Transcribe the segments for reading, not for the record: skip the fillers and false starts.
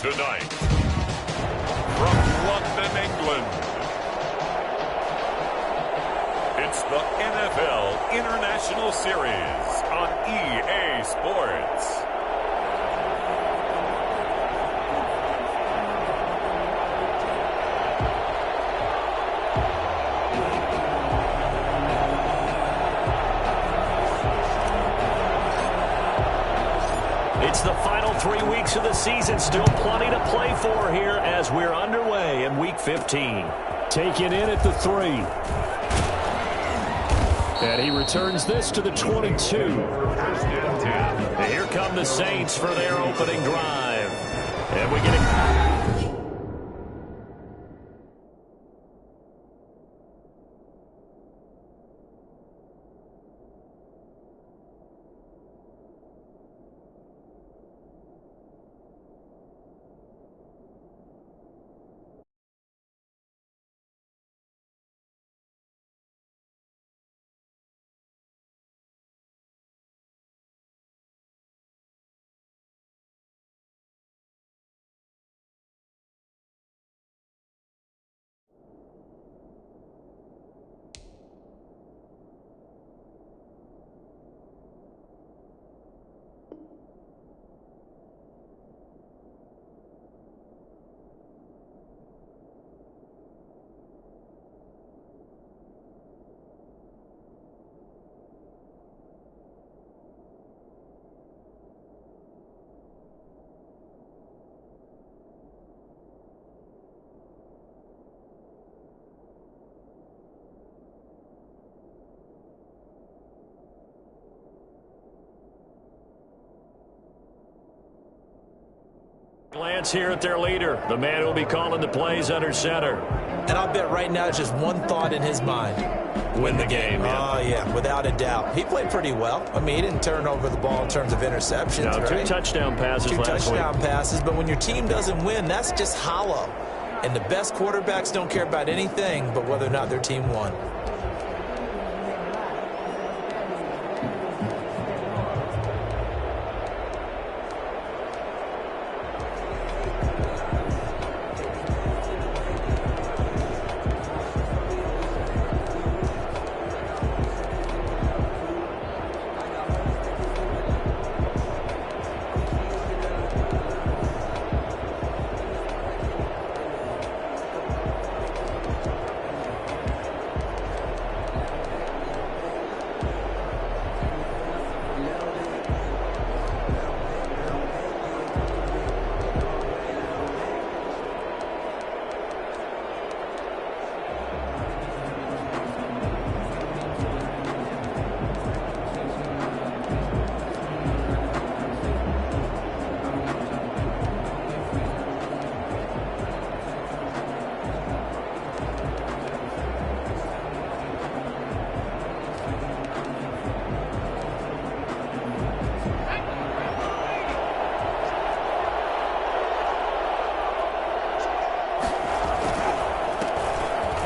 Tonight, from London, England, it's the NFL International Series on EA Sports. It's the final 3 weeks of the season. Still plenty to play for here as we're underway in Week 15. Taken in at the 3. And he returns this to the 22. And here come the Saints for their opening drive. And we get it. Glance here at their leader, the man who will be calling the plays under center. And I'll bet right now it's just one thought in his mind. Win the game, yeah. Oh, yeah, without a doubt. He played pretty well. I mean, he didn't turn over the ball in terms of interceptions, No, right? 2 touchdown passes last week. 2 touchdown passes, but when your team doesn't win, that's just hollow. And the best quarterbacks don't care about anything but whether or not their team won.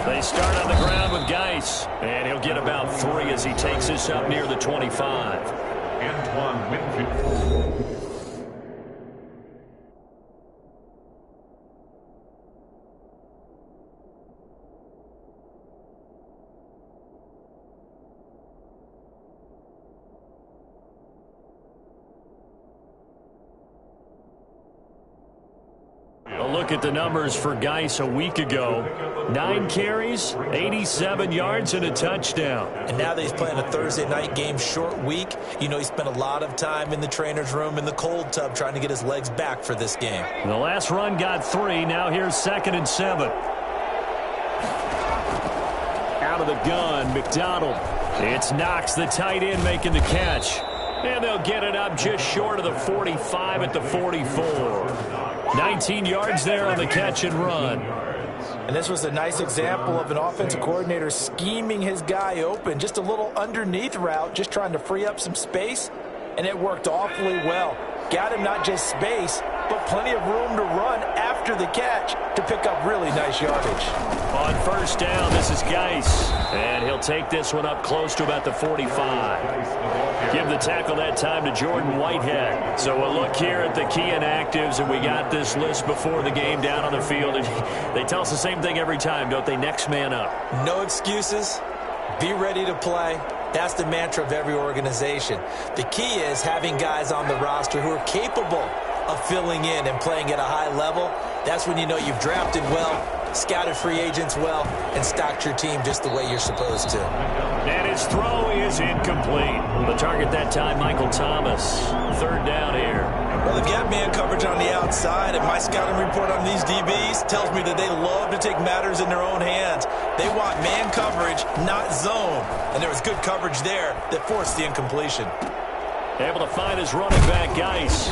They start on the ground with Geis, and he'll get about 3 as he takes this up near the 25. Antoine Winfield. A look at the numbers for Geis a week ago. 9 carries, 87 yards, and a touchdown. And now that he's playing a Thursday night game, short week, you know he spent a lot of time in the trainer's room in the cold tub trying to get his legs back for this game. And the last run got 3. Now here's 2nd and 7. Out of the gun, McDonald. It's Knox, the tight end, making the catch. And they'll get it up just short of the 45 at the 44. 19 yards there on the catch and run. And this was a nice example of an offensive coordinator scheming his guy open. Just a little underneath route, just trying to free up some space. And it worked awfully well. Got him not just space, but plenty of room to run after the catch to pick up really nice yardage. On first down, this is Geis. And he'll take this one up close to about the 45. Give the tackle that time to Jordan Whitehead. So we'll look here at the key inactives, and we got this list before the game down on the field. And they tell us the same thing every time, don't they? Next man up. No excuses. Be ready to play. That's the mantra of every organization. The key is having guys on the roster who are capable of filling in and playing at a high level. That's when you know you've drafted well, scouted free agents well, and stocked your team just the way you're supposed to. And his throw is incomplete. The target that time, Michael Thomas. Third down here. Well, they've got man coverage on the outside, and my scouting report on these DBs tells me that they love to take matters in their own hands. They want man coverage, not zone. And there was good coverage there that forced the incompletion. Able to find his running back, Geis.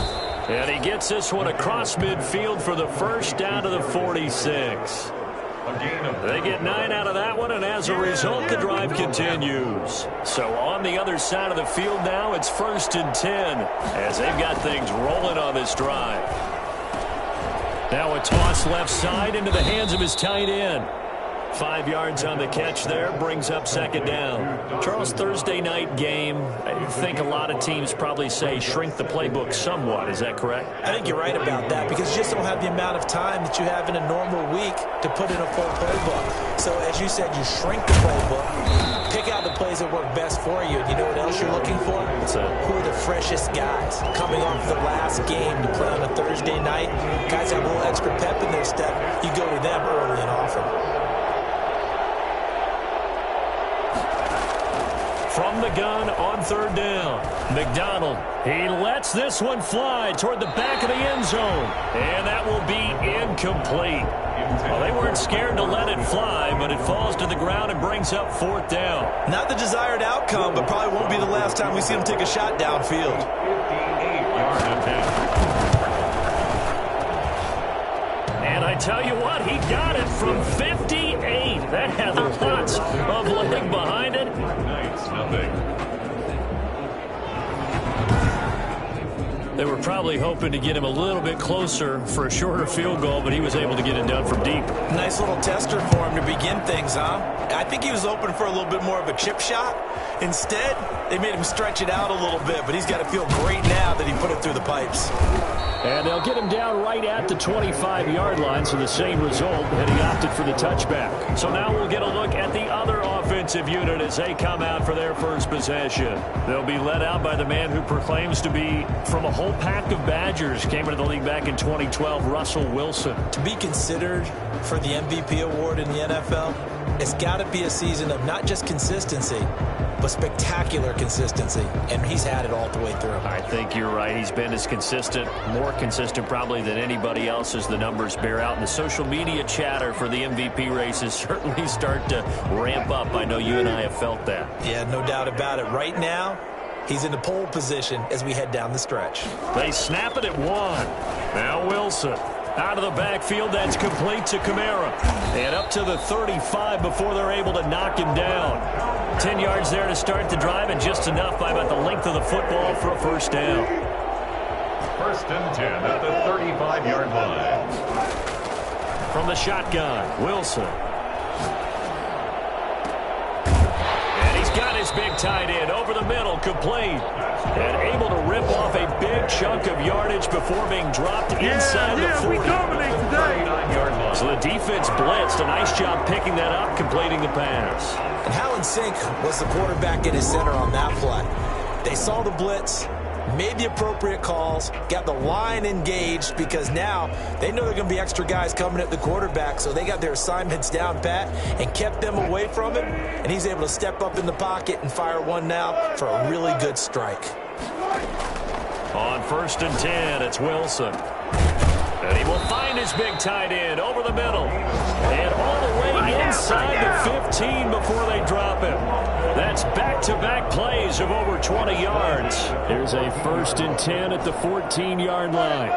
And he gets this one across midfield for the first down to the 46. They get 9 out of that one, and as a result, the drive continues. So on the other side of the field now, it's 1st and 10, as they've got things rolling on this drive. Now a toss left side into the hands of his tight end. 5 yards on the catch there, brings up 2nd down. Charles, Thursday night game, I think a lot of teams probably say shrink the playbook somewhat. Is that correct? I think you're right about that, because you just don't have the amount of time that you have in a normal week to put in a full playbook. So as you said, you shrink the playbook, pick out the plays that work best for you. And you know what else you're looking for? Who are the freshest guys coming off the last game to play on a Thursday night? Guys have a little extra pep in their step. You go to them early and often. From the gun on 3rd down, McDonald. He lets this one fly toward the back of the end zone. And that will be incomplete. Well, they weren't scared to let it fly, but it falls to the ground and brings up 4th down. Not the desired outcome, but probably won't be the last time we see him take a shot downfield. 58-yard attempt. And I tell you what, he got it from 58. That had lots of leg behind it. They were probably hoping to get him a little bit closer for a shorter field goal, but he was able to get it done from deep. Nice little tester for him to begin things, huh? I think he was open for a little bit more of a chip shot. Instead, they made him stretch it out a little bit, but he's got to feel great now that he put it through the pipes. And they'll get him down right at the 25-yard line, so the same result, and he opted for the touchback. So now we'll get a look at the other offensive unit as they come out for their first possession. They'll be led out by the man who proclaims to be from a whole pack of Badgers. Came into the league back in 2012, Russell Wilson. To be considered for the MVP award in the NFL, it's got to be a season of not just consistency, but spectacular consistency, and he's had it all the way through. I think you're right. He's been as consistent, more consistent probably than anybody else as the numbers bear out. And the social media chatter for the MVP races certainly start to ramp up. I know you and I have felt that. Yeah, no doubt about it. Right now, he's in the pole position as we head down the stretch. They snap it at 1. Now Wilson. Out of the backfield, that's complete to Kamara. And up to the 35 before they're able to knock him down. 10 yards there to start the drive, and just enough by about the length of the football for a first down. 1st and 10 at the 35-yard line. From the shotgun, Wilson. And he's got his big tight end over the middle, complete. And able to rip off a big chunk of yardage before being dropped inside the 40. We dominate today. 39-yard line. So the defense blitzed. A nice job picking that up, completing the pass. And how in sync was the quarterback in his center on that play? They saw the blitz, made the appropriate calls, got the line engaged, because now they know there are going to be extra guys coming at the quarterback, so they got their assignments down pat and kept them away from him, and he's able to step up in the pocket and fire one now for a really good strike. On 1st and 10, it's Wilson. And he will find his big tight end over the middle. And all the way inside the 15 before they drop him. That's back-to-back plays of over 20 yards. Here's a 1st and 10 at the 14-yard line.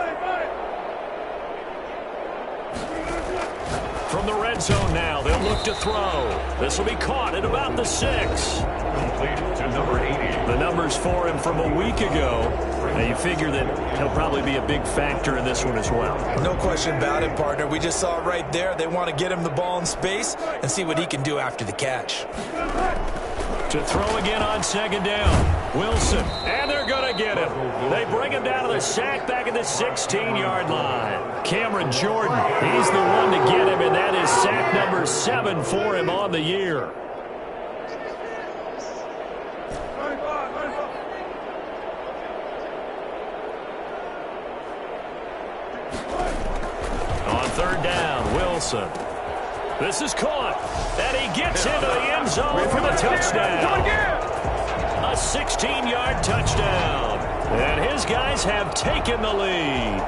From the red zone now, they'll look to throw. This will be caught at about the 6. Complete to number 80. The number numbers for him from a week ago. Now you figure that he'll probably be a big factor in this one as well. No question about it, partner. We just saw it right there. They want to get him the ball in space and see what he can do after the catch. To throw again on second down. Wilson. And they're going to get him. They bring him down to the sack back at the 16-yard line. Cameron Jordan, he's the one to get him, and that is sack number 7 for him on the year. On third down, Wilson. This is caught, and he gets into the end zone for the touchdown. A 16-yard touchdown, and his guys have taken the lead.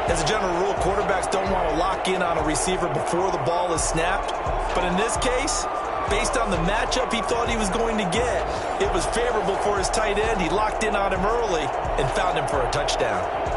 As a general rule, quarterbacks don't want to lock in on a receiver before the ball is snapped. But in this case, based on the matchup he thought he was going to get, it was favorable for his tight end. He locked in on him early and found him for a touchdown.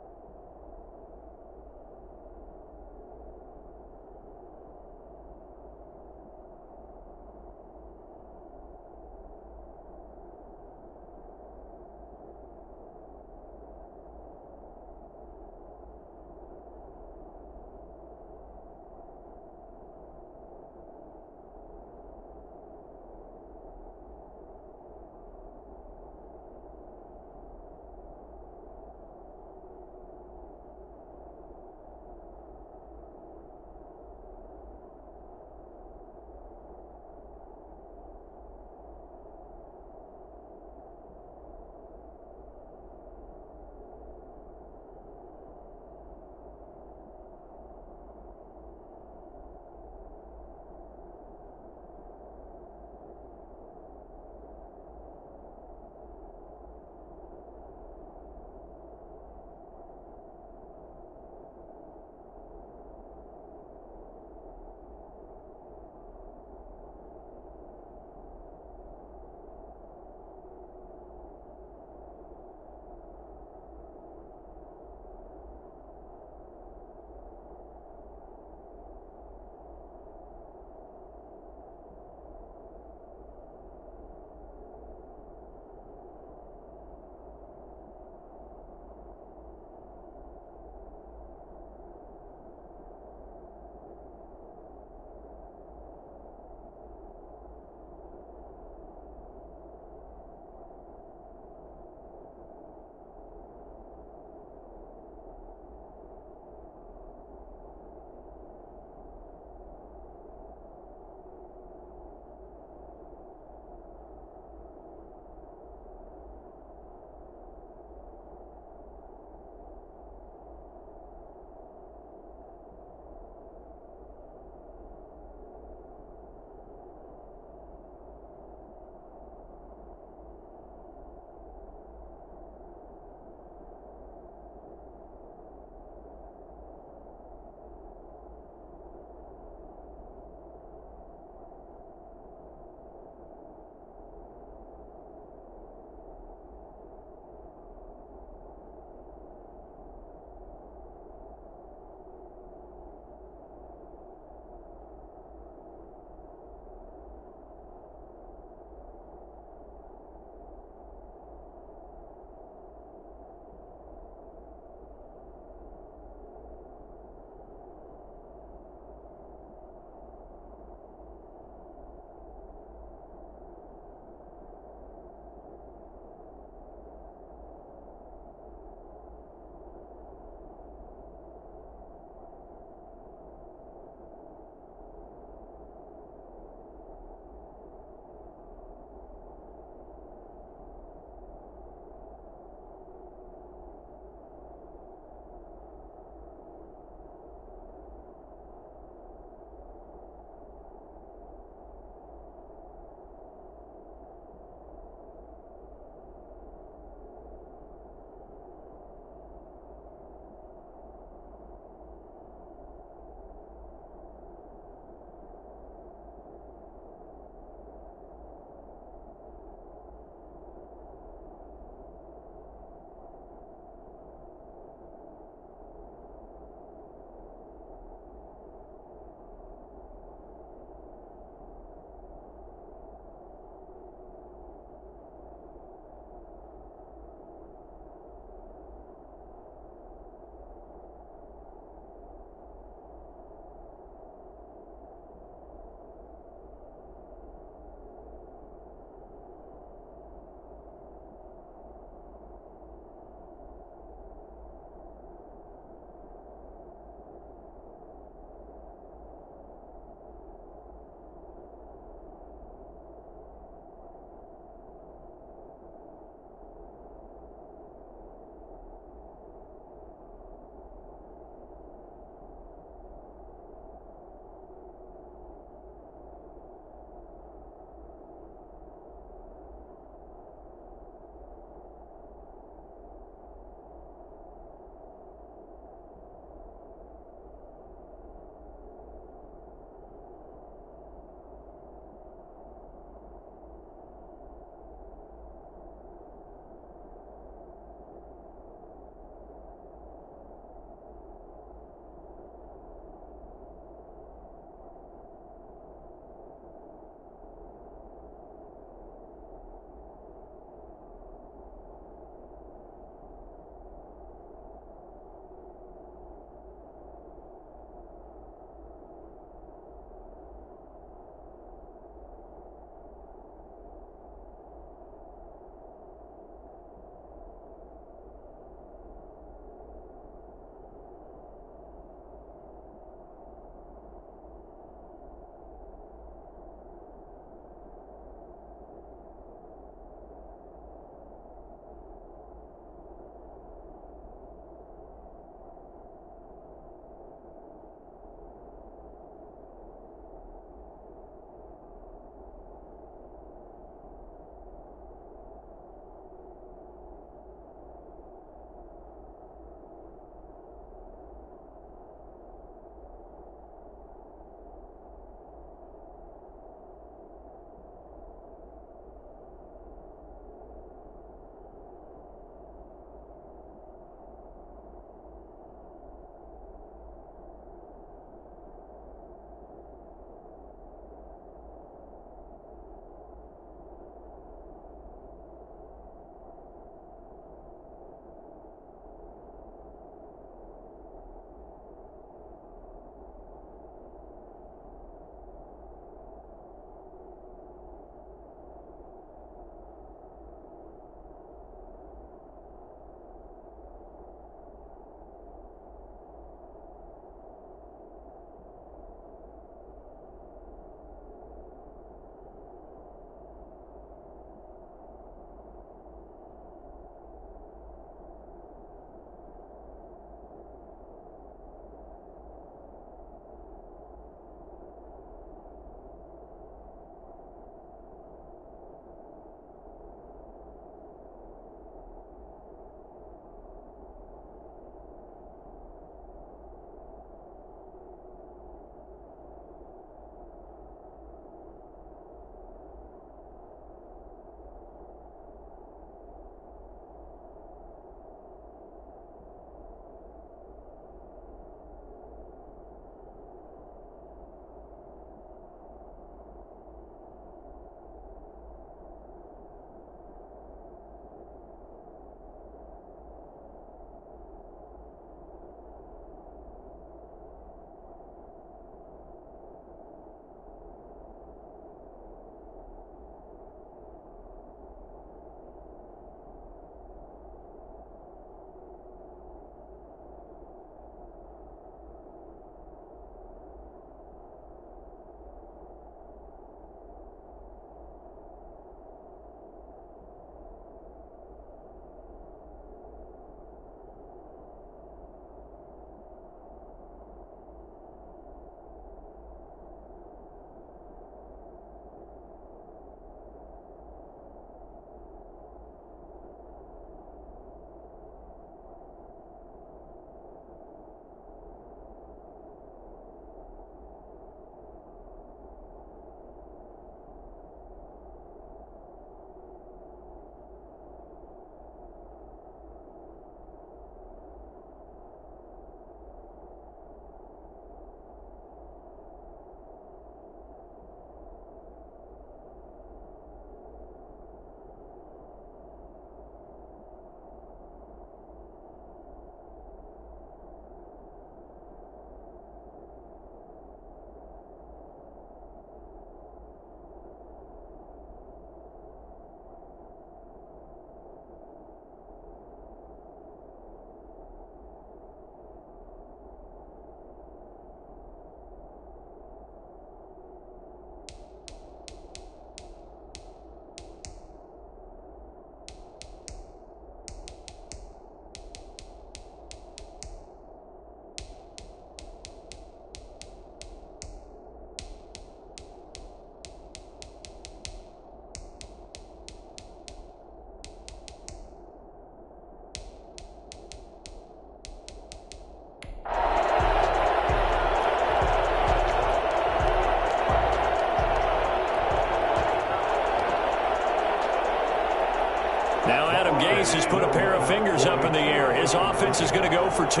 put a pair of fingers up in the air. His offense is going to go for 2.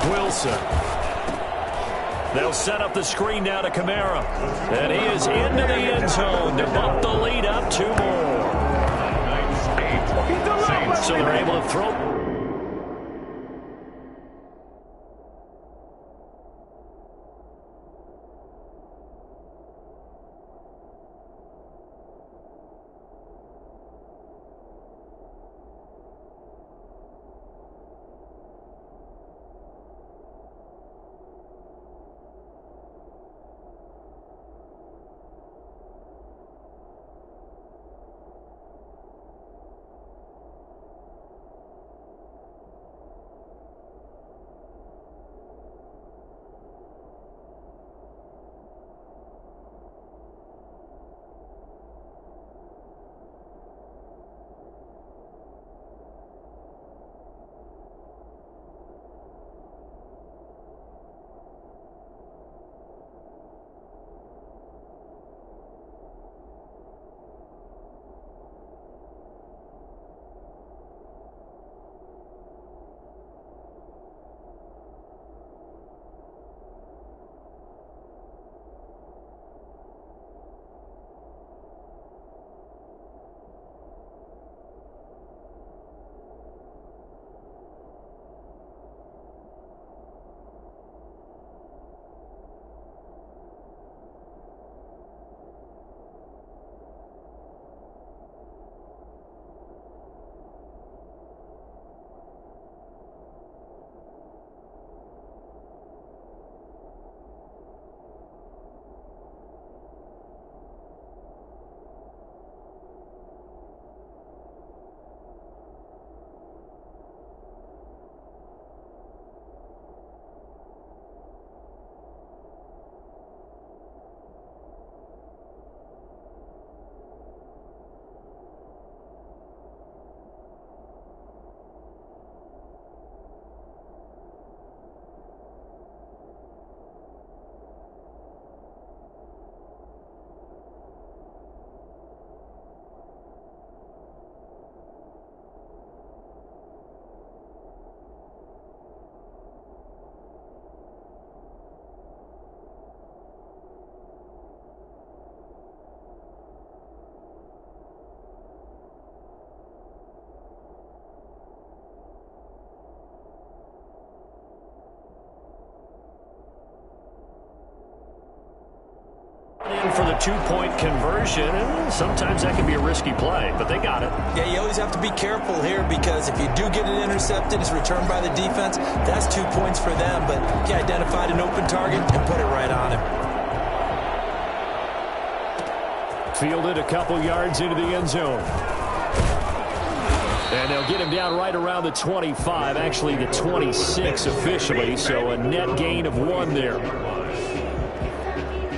Wilson. They'll set up the screen now to Kamara. And he is into the end zone to bump the lead up 2 more. So they're able to throw. In for the 2-point conversion, and sometimes that can be a risky play, but they got it. Yeah, you always have to be careful here because if you do get it intercepted, it's returned by the defense. That's 2 points for them, but he identified an open target and put it right on him. Fielded a couple yards into the end zone. And they'll get him down right around the 25, actually the 26 officially, so a net gain of 1 there.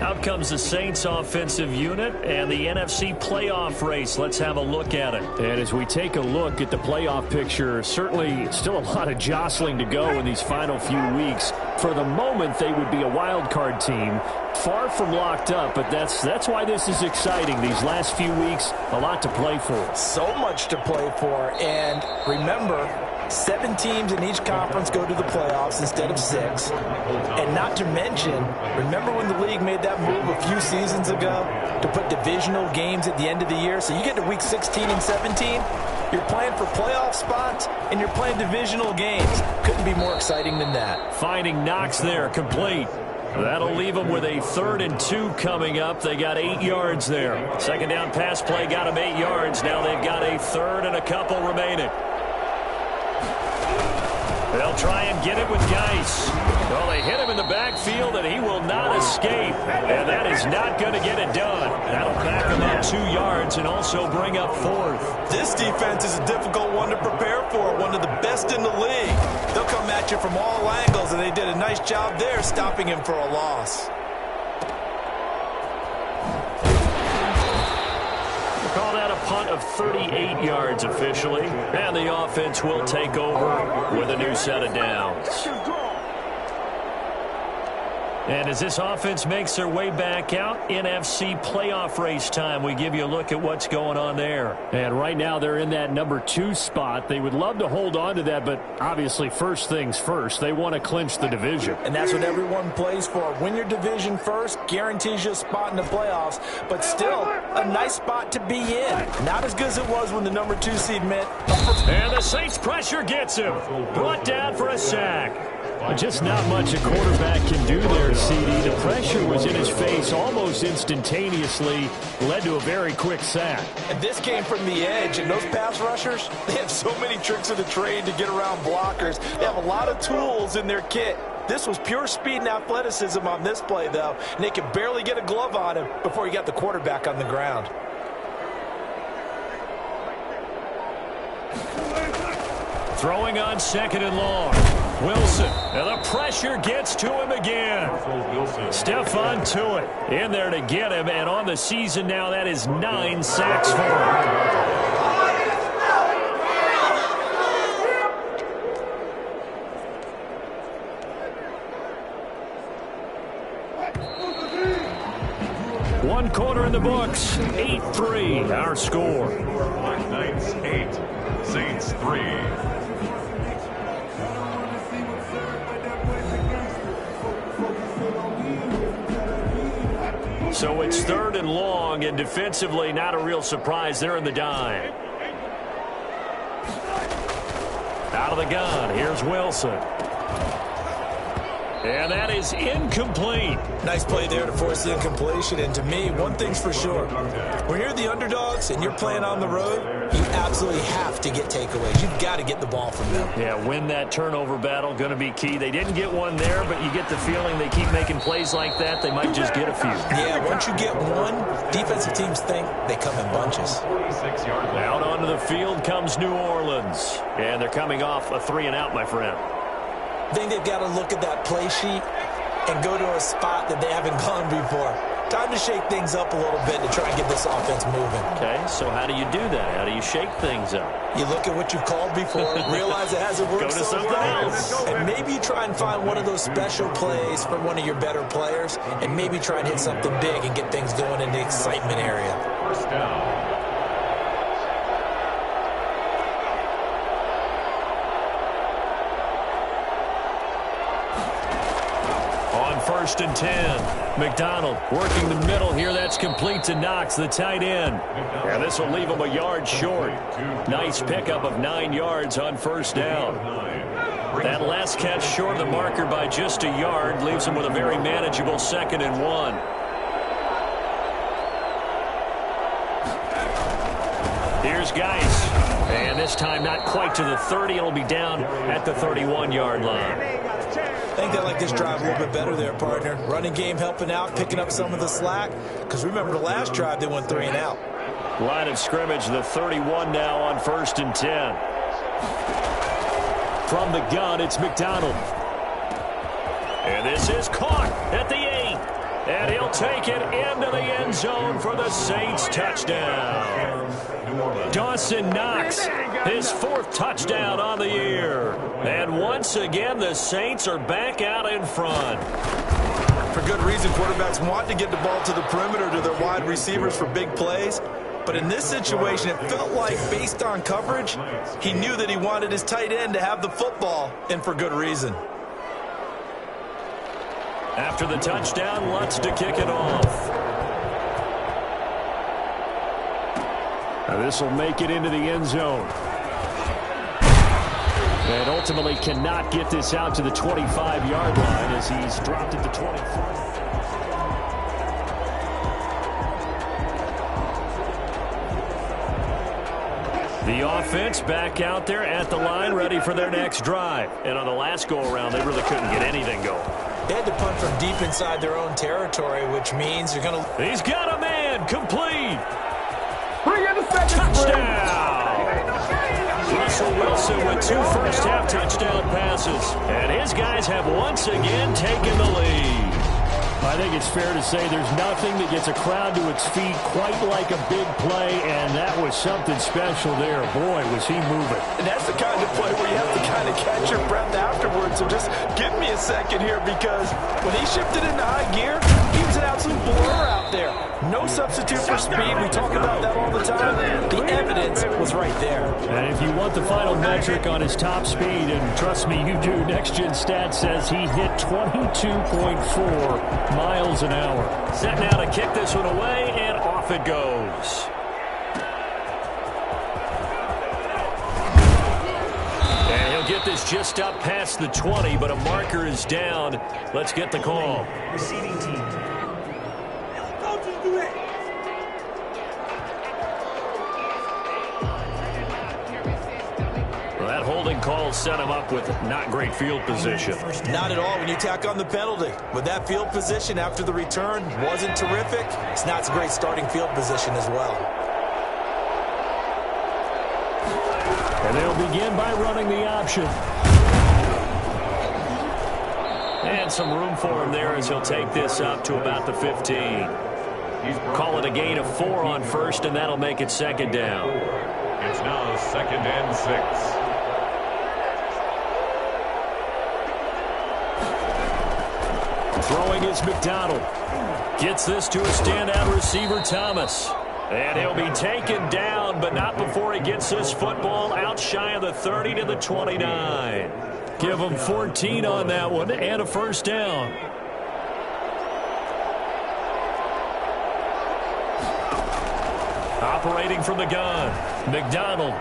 Out comes the Saints offensive unit and the NFC playoff race. Let's have a look at it. And as we take a look at the playoff picture, certainly still a lot of jostling to go in these final few weeks. For the moment, they would be a wild card team. Far from locked up, but that's why this is exciting. These last few weeks, a lot to play for. So much to play for. And remember, 7 teams in each conference go to the playoffs instead of 6. And not to mention, remember when the league made that move a few seasons ago to put divisional games at the end of the year? So you get to week 16 and 17, you're playing for playoff spots, and you're playing divisional games. Couldn't be more exciting than that. Finding Knox there, complete. That'll leave them with a 3rd and 2 coming up. They got 8 yards there. Second down pass play got them 8 yards. Now they've got a 3rd and a couple remaining. They'll try and get it with Geis. Well, they hit him in the backfield, and he will not escape. And that is not going to get it done. That'll back him up 2 yards and also bring up 4th. This defense is a difficult one to prepare for, one of the best in the league. They'll come at you from all angles, and they did a nice job there stopping him for a loss. Called out a punt of 38 yards officially, and the offense will take over with a new set of downs. And as this offense makes their way back out, NFC playoff race time, we give you a look at what's going on there. And right now they're in that number 2 spot. They would love to hold on to that, but obviously first things first. They want to clinch the division. And that's what everyone plays for. Win your division first, guarantees you a spot in the playoffs, but still a nice spot to be in. Not as good as it was when the number 2 seed meant. And the Saints pressure gets him. Brought down for a sack. Just not much a quarterback can do there, CD. The pressure was in his face almost instantaneously, led to a very quick sack. And this came from the edge, and those pass rushers, they have so many tricks of the trade to get around blockers. They have a lot of tools in their kit. This was pure speed and athleticism on this play, though, and they could barely get a glove on him before he got the quarterback on the ground. Throwing on 2nd and long. Wilson, and the pressure gets to him again. Stephon Tuitt in there to get him, and on the season now, that is 9 sacks for him. One quarter in the books, 8-3, our score. Knights 8, Saints 3. So it's 3rd and long, and defensively not a real surprise. They're in the dime. Out of the gun, here's Wilson. And that is incomplete. Nice play there to force the incompletion. And to me, one thing's for sure. When you're the underdogs and you're playing on the road, you absolutely have to get takeaways. You've got to get the ball from them. Yeah, win that turnover battle, going to be key. They didn't get one there, but you get the feeling they keep making plays like that, they might just get a few. Yeah, once you get one, defensive teams think they come in bunches. Out onto the field comes New Orleans. And they're coming off a 3-and-out, my friend. I think they've got to look at that play sheet and go to a spot that they haven't gone before. Time to shake things up a little bit to try and get this offense moving. Okay, so how do you do that? How do you shake things up? You look at what you've called before, realize it hasn't worked so well, and maybe you try and find one of those special plays for one of your better players, and maybe try and hit something big and get things going in the excitement area. First down. On 1st and 10, McDonald working the middle here. That's complete to Knox, the tight end. And this will leave him a yard short. Nice pickup of 9 yards on 1st down. That last catch short of the marker by just a yard leaves him with a very manageable 2nd and 1. Here's Geis. And this time not quite to the 30. It'll be down at the 31-yard line. I think they like this drive a little bit better there, partner. Running game helping out, picking up some of the slack. Because remember, the last drive, they went 3-and-out. Line of scrimmage, the 31 now on 1st and 10. From the gun, it's McDonald. And this is caught at the 8. And he'll take it into the end zone for the Saints touchdown. Dawson Knox, his 4th touchdown on the year. And once again, the Saints are back out in front. For good reason, quarterbacks want to get the ball to the perimeter to their wide receivers for big plays. But in this situation, it felt like, based on coverage, he knew that he wanted his tight end to have the football, and for good reason. After the touchdown, Lutz to kick it off. Now this will make it into the end zone. And ultimately cannot get this out to the 25-yard line as he's dropped it to 24. The offense back out there at the line, ready for their next drive. And on the last go-around, they really couldn't get anything going. They had to punt from deep inside their own territory, which means you're going to... He's got a man, complete. Touchdown! Russell Wilson with 2 first-half touchdown passes. And his guys have once again taken the lead. I think it's fair to say there's nothing that gets a crowd to its feet quite like a big play, and that was something special there. Boy, was he moving. And that's the kind of play where you have to kind of catch your breath afterwards. So just give me a second here, because when he shifted into high gear, he was an absolute blur out there. No substitute for speed. We talk about that all the time. The evidence was right there. And if you want the final metric on his top speed, and trust me, you do, Next Gen Stats says he hit 22.4 miles an hour. Set now to kick this one away, and off it goes. And he'll get this just up past the 20, but a marker is down. Let's get the call. Receiving team. Well, that holding call set him up with not great field position. Not at all when you tack on the penalty. But that field position after the return wasn't terrific. It's not a great starting field position as well. And they'll begin by running the option. And some room for him there as he'll take this up to about the 15. Call it a gain of 4 on first, and that'll make it second down. It's now 2nd and 6. Throwing is McDonald. Gets this to a standout receiver, Thomas. And he'll be taken down, but not before he gets this football out shy of the 30 to the 29. Give him 14 on that one and a first down. Operating from the gun, McDonald.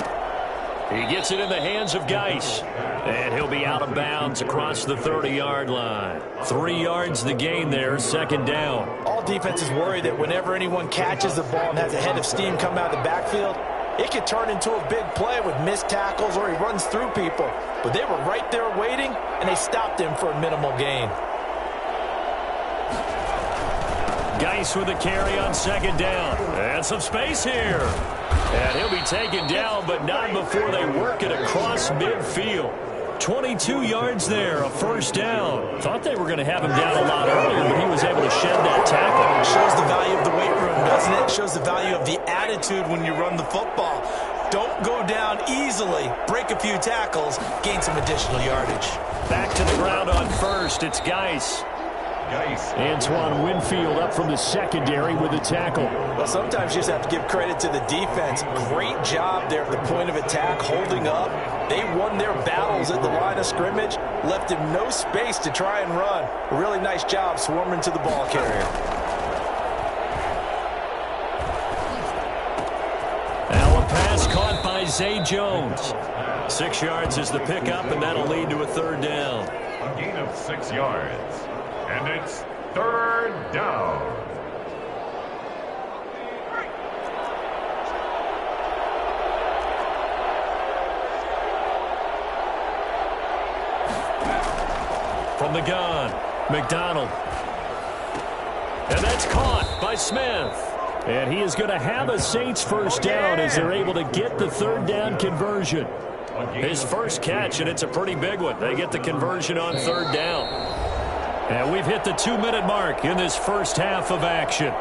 He gets it in the hands of Geis. And he'll be out of bounds across the 30-yard line. 3 yards the gain there, second down. All defenses worry that whenever anyone catches the ball and has a head of steam come out of the backfield, it could turn into a big play with missed tackles or he runs through people. But they were right there waiting, and they stopped him for a minimal gain. Geis with a carry on second down. And some space here. And he'll be taken down, but not before they work it across midfield. 22 yards there, a first down. Thought they were going to have him down a lot earlier, but he was able to shed that tackle. Shows the value of the weight room, doesn't it? Shows the value of the attitude when you run the football. Don't go down easily. Break a few tackles. Gain some additional yardage. Back to the ground on first. It's Geis. Antoine Winfield up from the secondary with a tackle. Well, sometimes you just have to give credit to the defense. Great job there at the point of attack, holding up. They won their battles at the line of scrimmage, left him no space to try and run. A really nice job swarming to the ball carrier. Now a pass caught by Zay Jones. 6 yards is the pickup, and that'll lead to a third down. A gain of 6 yards. And it's third down. From the gun, McDonald. And that's caught by Smith. And he is going to have a Saints first down as they're able to get the third down conversion. His first catch, and it's a pretty big one. They get the conversion on third down. And we've hit the 2-minute mark in this first half of action.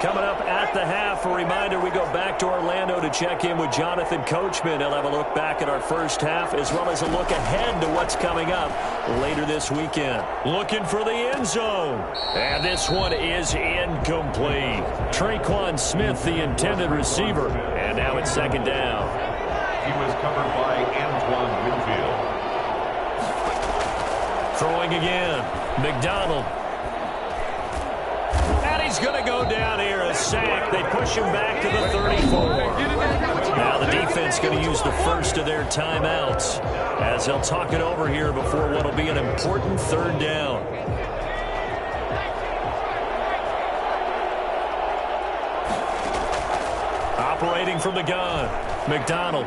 Coming up at the half, a reminder, we go back to Orlando to check in with Jonathan Coachman. He'll have a look back at our first half as well as a look ahead to what's coming up later this weekend. Looking for the end zone. And this one is incomplete. Traquan Smith, the intended receiver. And now it's second down. He was covered by Antoine Winfield. Throwing again. McDonald. And he's going to go down here, a sack. They push him back to the 34. Now the defense going to use the first of their timeouts as they'll talk it over here before what will be an important third down. Operating from the gun, McDonald.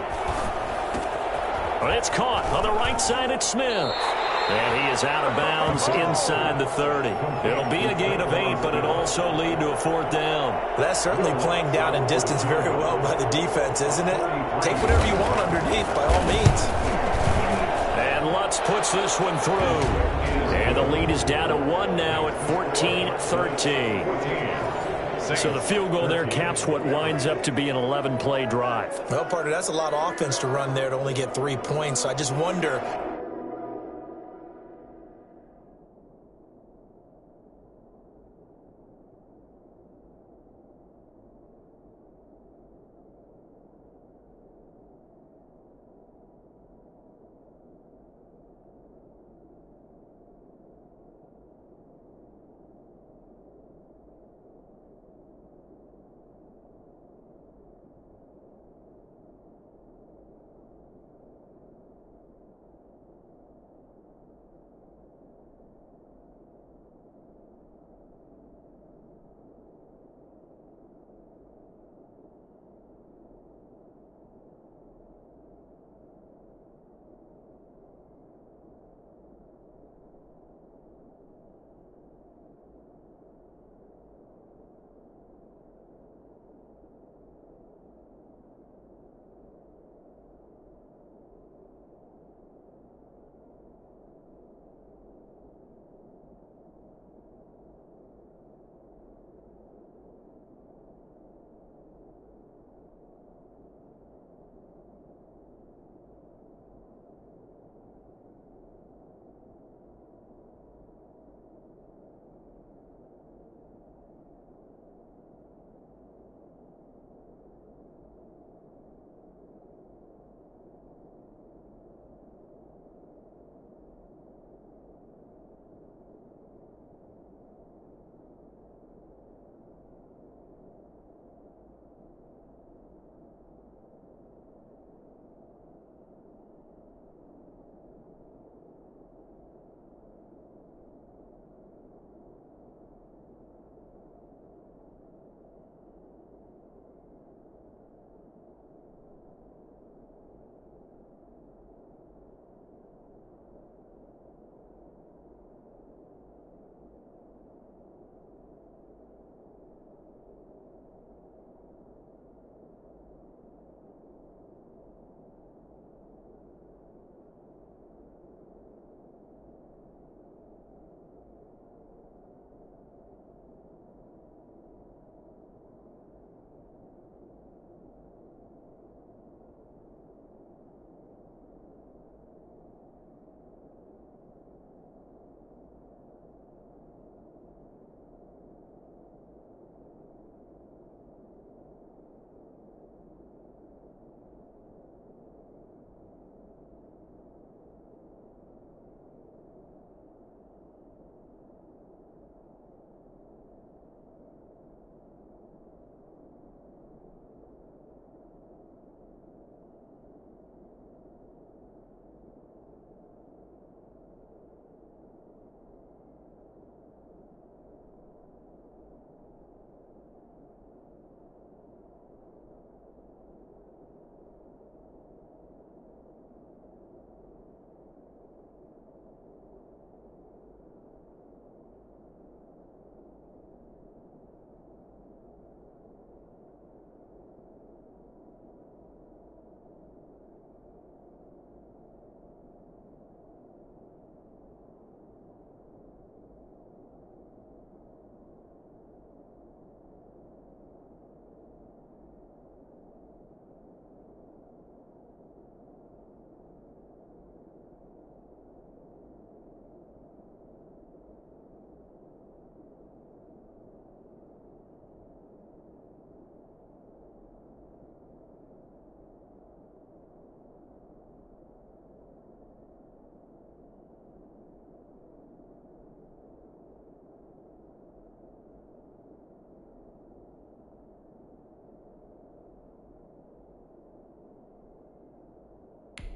Well, it's caught on the right side. It's Smith. And he is out of bounds inside the 30. It'll be a gain of 8, but it also lead to a 4th down. That's certainly playing down in distance very well by the defense, isn't it? Take whatever you want underneath, by all means. And Lutz puts this one through. And the lead is down to 1 now at 14-13. So the field goal there caps what winds up to be an 11-play drive. Well, partner, that's a lot of offense to run there to only get 3 points. So I just wonder...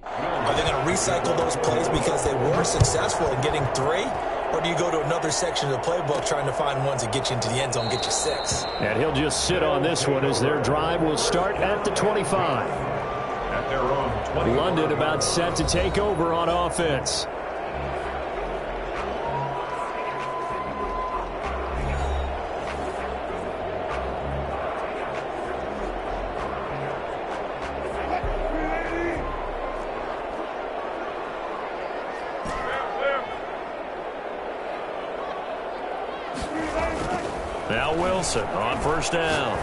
Are they going to recycle those plays because they were successful in getting 3? Or do you go to another section of the playbook trying to find ones that get you into the end zone, get you 6? And he'll just sit on this one as their drive will start at the 25. At their own 20. London about set to take over on offense. Now Wilson on first down.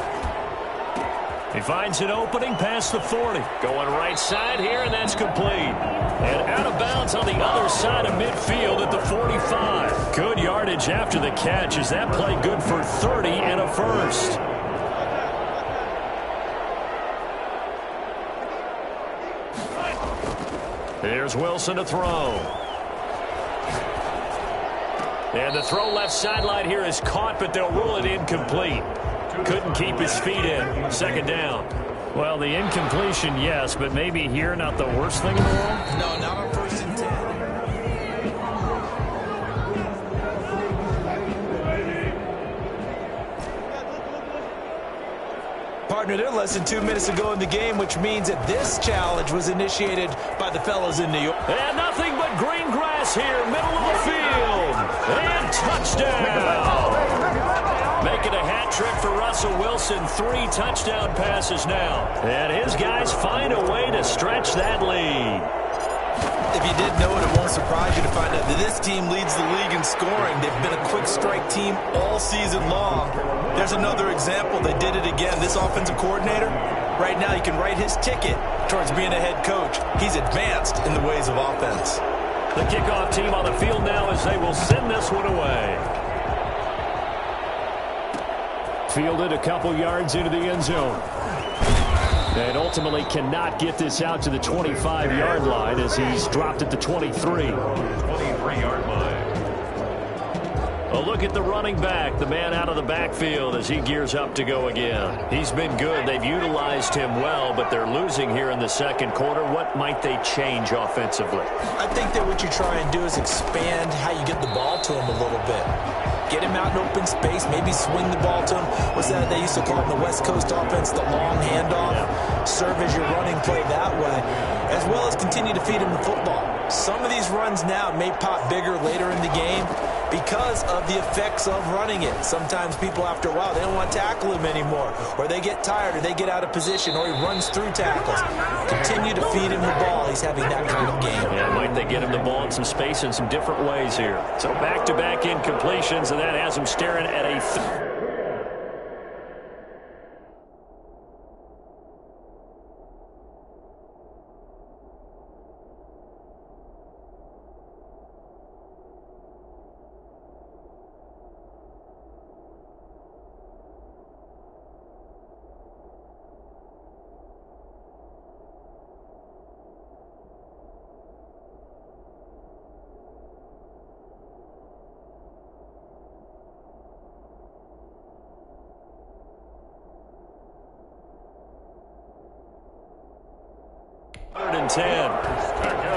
He finds an opening past the 40. Going right side here, and that's complete. And out of bounds on the other side of midfield at the 45. Good yardage after the catch as that play good for 30 and a first. Here's Wilson to throw. And the throw left sideline here is caught, but they'll rule it incomplete. Couldn't keep his feet in. Second down. Well, the incompletion, yes, but maybe here not the worst thing in the world? No, not on 1st and 10. Partner, they're less than 2 minutes ago in the game, which means that this challenge was initiated by the fellas in New York. And nothing but green grass here, middle of the field. And touchdown. Making a hat trick for Russell Wilson. 3 touchdown passes now. And his guys find a way to stretch that lead. If you didn't know it, it won't surprise you to find out that this team leads the league in scoring. They've been a quick strike team all season long. There's another example. They did it again. This offensive coordinator, right now, he can write his ticket towards being a head coach. He's advanced in the ways of offense. The kickoff team on the field now as they will send this one away. Fielded a couple yards into the end zone. And ultimately cannot get this out to the 25-yard line as he's dropped at the 23. 23-yard line. A look at the running back, the man out of the backfield as he gears up to go again. He's been good. They've utilized him well, but they're losing here in the second quarter. What might they change offensively? I think that what you try and do is expand how you get the ball to him a little bit. Get him out in open space, maybe swing the ball to him. What's that they used to call in the West Coast offense, the long handoff? Yeah. Serve as your running play that way, as well as continue to feed him the football. Some of these runs now may pop bigger later in the game because of the effects of running it. Sometimes people, after a while, they don't want to tackle him anymore, or they get tired, or they get out of position, or he runs through tackles. Continue to feed him the ball. He's having that kind of game. Yeah, might they get him the ball in some space in some different ways here. So back-to-back incompletions, and that has him staring at a...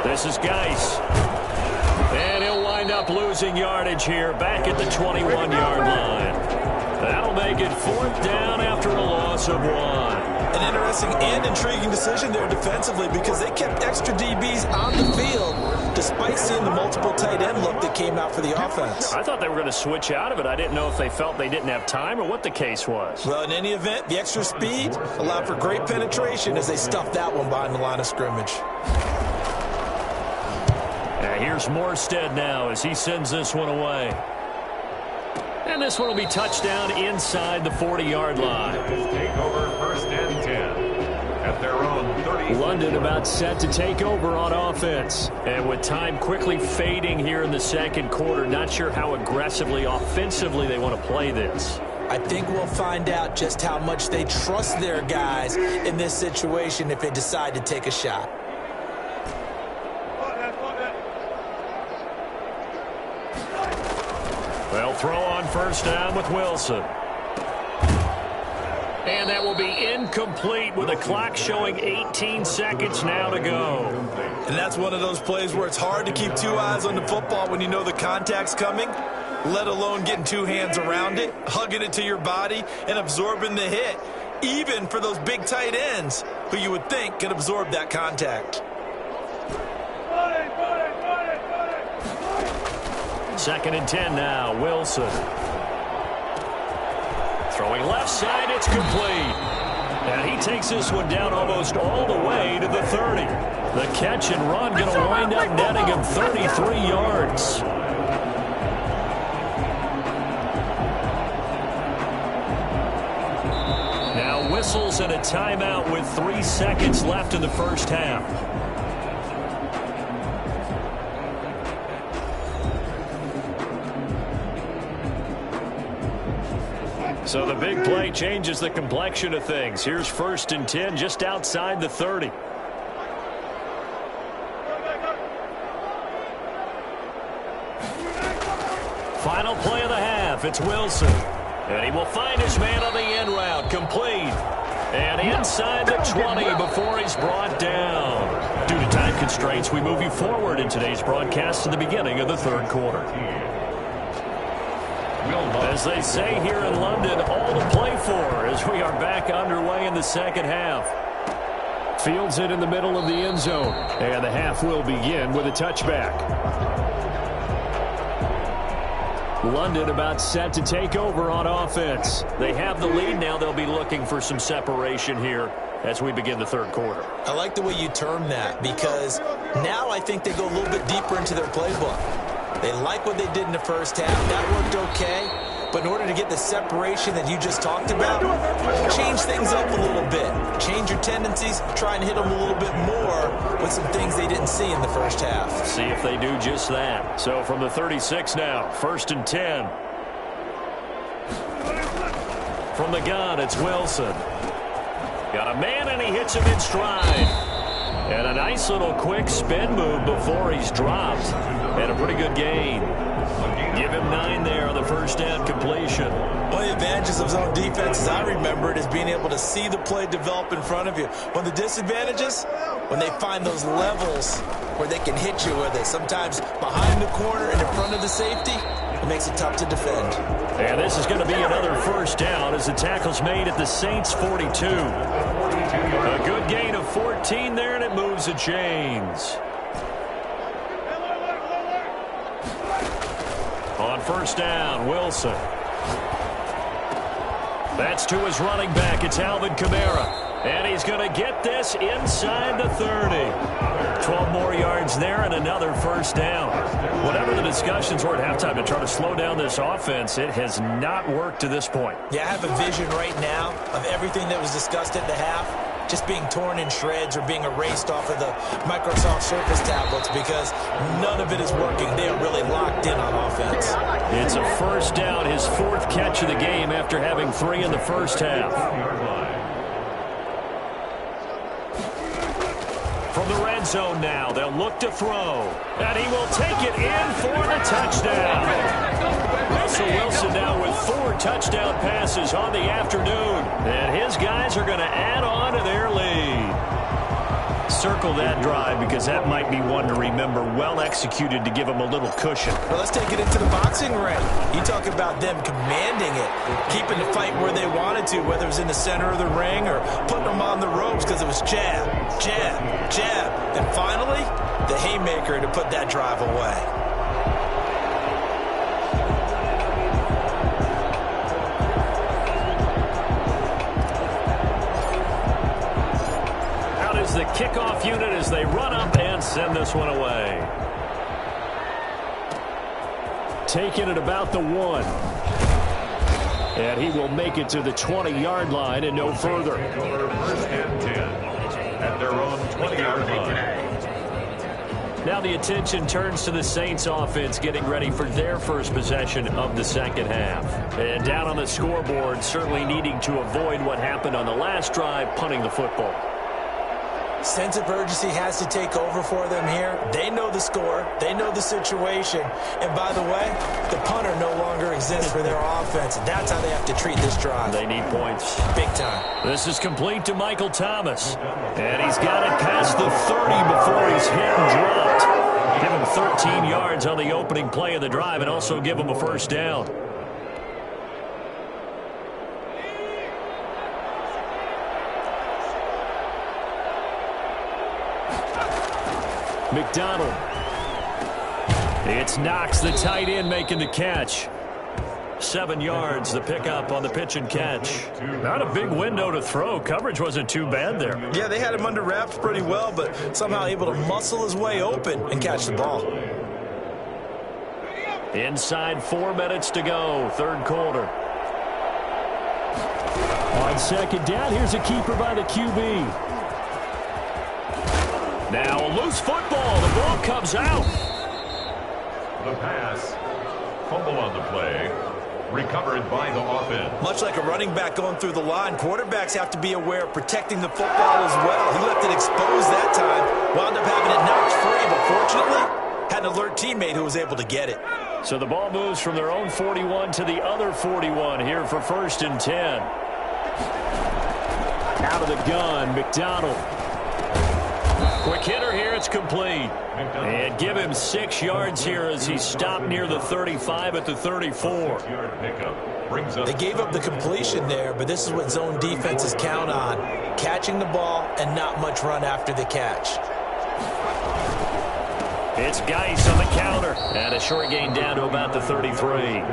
This is Geis. And he'll wind up losing yardage here back at the 21-yard line. That'll make it 4th down after a loss of 1. An interesting and intriguing decision there defensively because they kept extra DBs on the field despite seeing the multiple tight end look that came out for the offense. I thought they were going to switch out of it. I didn't know if they felt they didn't have time or what the case was. Well, in any event, the extra speed allowed for great penetration as they stuffed that one behind the line of scrimmage. Here's Morstead now as he sends this one away. And this one will be touchdown inside the 40-yard line. Take over 1st and 10 at their own 30. London about set to take over on offense. And with time quickly fading here in the second quarter, not sure how aggressively, offensively they want to play this. I think we'll find out just how much they trust their guys in this situation if they decide to take a shot. They'll throw on first down with Wilson. And that will be incomplete with the clock showing 18 seconds now to go. And that's one of those plays where it's hard to keep 2 eyes on the football when you know the contact's coming, let alone getting 2 hands around it, hugging it to your body, and absorbing the hit, even for those big tight ends who you would think can absorb that contact. 2nd and 10 now, Wilson. Throwing left side, it's complete. And he takes this one down almost all the way to the 30. The catch and run going to wind up netting him 33 yards. whistles and a timeout with 3 seconds left in the first half. So the big play changes the complexion of things. Here's 1st and 10 just outside the 30. Final play of the half. It's Wilson. And he will find his man on the end route. Complete. And inside the 20 before he's brought down. Due to time constraints, we move you forward in today's broadcast to the beginning of the 3rd quarter. As they say here in London, all to play for as we are back underway in the 2nd half. Fields it in the middle of the end zone. And the half will begin with a touchback. London about set to take over on offense. They have the lead now. They'll be looking for some separation here as we begin the 3rd quarter. I like the way you term that, because now I think they go a little bit deeper into their playbook. They like what they did in the first half. That worked okay. But in order to get the separation that you just talked about, change things up a little bit. Change your tendencies. Try and hit them a little bit more with some things they didn't see in the first half. See if they do just that. So from the 36 now, 1st and 10. From the gun, it's Wilson. Got a man, and he hits him in stride. And a nice little quick spin move before he's dropped. And a pretty good gain. Give him 9 there on the first down completion. One of the advantages of zone defense, as I remember it, is being able to see the play develop in front of you. One of the disadvantages, when they find those levels where they can hit you with it, sometimes behind the corner and in front of the safety, it makes it tough to defend. And this is going to be another first down as the tackle's made at the Saints' 42. A good gain of 14 there, and it moves the chains. On first down, Wilson. That's to his running back. It's Alvin Kamara. And he's going to get this inside the 30. 12 more yards there and another first down. Whatever the discussions were at halftime to try to slow down this offense, it has not worked to this point. Yeah, I have a vision right now of everything that was discussed at the half just being torn in shreds or being erased off of the Microsoft Surface tablets, because none of it is working. They are really locked in on offense. It's a first down, his 4th catch of the game after having 3 in the first half. From the red zone now, they'll look to throw. And he will take it in for the touchdown. Russell Wilson now with 4 touchdown passes on the afternoon. And his guys are going to add on to their lead. Circle that drive, because that might be one to remember. Well executed to give them a little cushion. Well, let's take it into the boxing ring. You talk about them commanding it, keeping the fight where they wanted to, whether it was in the center of the ring or putting them on the ropes, because it was jab, jab, jab. And finally, the haymaker to put that drive away. The kickoff unit as they run up and send this one away. Taking it about the 1. And he will make it to the 20-yard line and no further. 1st and 10 at their own 20-yard line. Now the attention turns to the Saints offense getting ready for their first possession of the 2nd half. And down on the scoreboard, certainly needing to avoid what happened on the last drive, punting the football. Sense of urgency has to take over for them here. They know the score. They know the situation. And by the way, the punter no longer exists for their offense. And that's how they have to treat this drive. They need points. Big time. This is complete to Michael Thomas. And he's got it past the 30 before he's hit and dropped. Give him 13 yards on the opening play of the drive and also give him a first down. McDonald. It's Knox, the tight end, making the catch. 7 yards, the pickup on the pitch and catch. Not a big window to throw. Coverage wasn't too bad there. Yeah, they had him under wraps pretty well, but somehow able to muscle his way open and catch the ball. Inside 4 minutes to go, 3rd quarter. On second down, here's a keeper by the QB. Now a loose football. The ball comes out. The pass. Fumble on the play. Recovered by the offense. Much like a running back going through the line, quarterbacks have to be aware of protecting the football as well. He left it exposed that time. Wound up having it knocked free, but fortunately, had an alert teammate who was able to get it. So the ball moves from their own 41 to the other 41 here for 1st and 10. Out of the gun, McDonald. Quick hitter here, it's complete. And give him 6 yards here as he stopped near the 35 at the 34. They gave up the completion there, but this is what zone defenses count on. Catching the ball and not much run after the catch. It's Geis on the counter. And a short gain down to about the 33.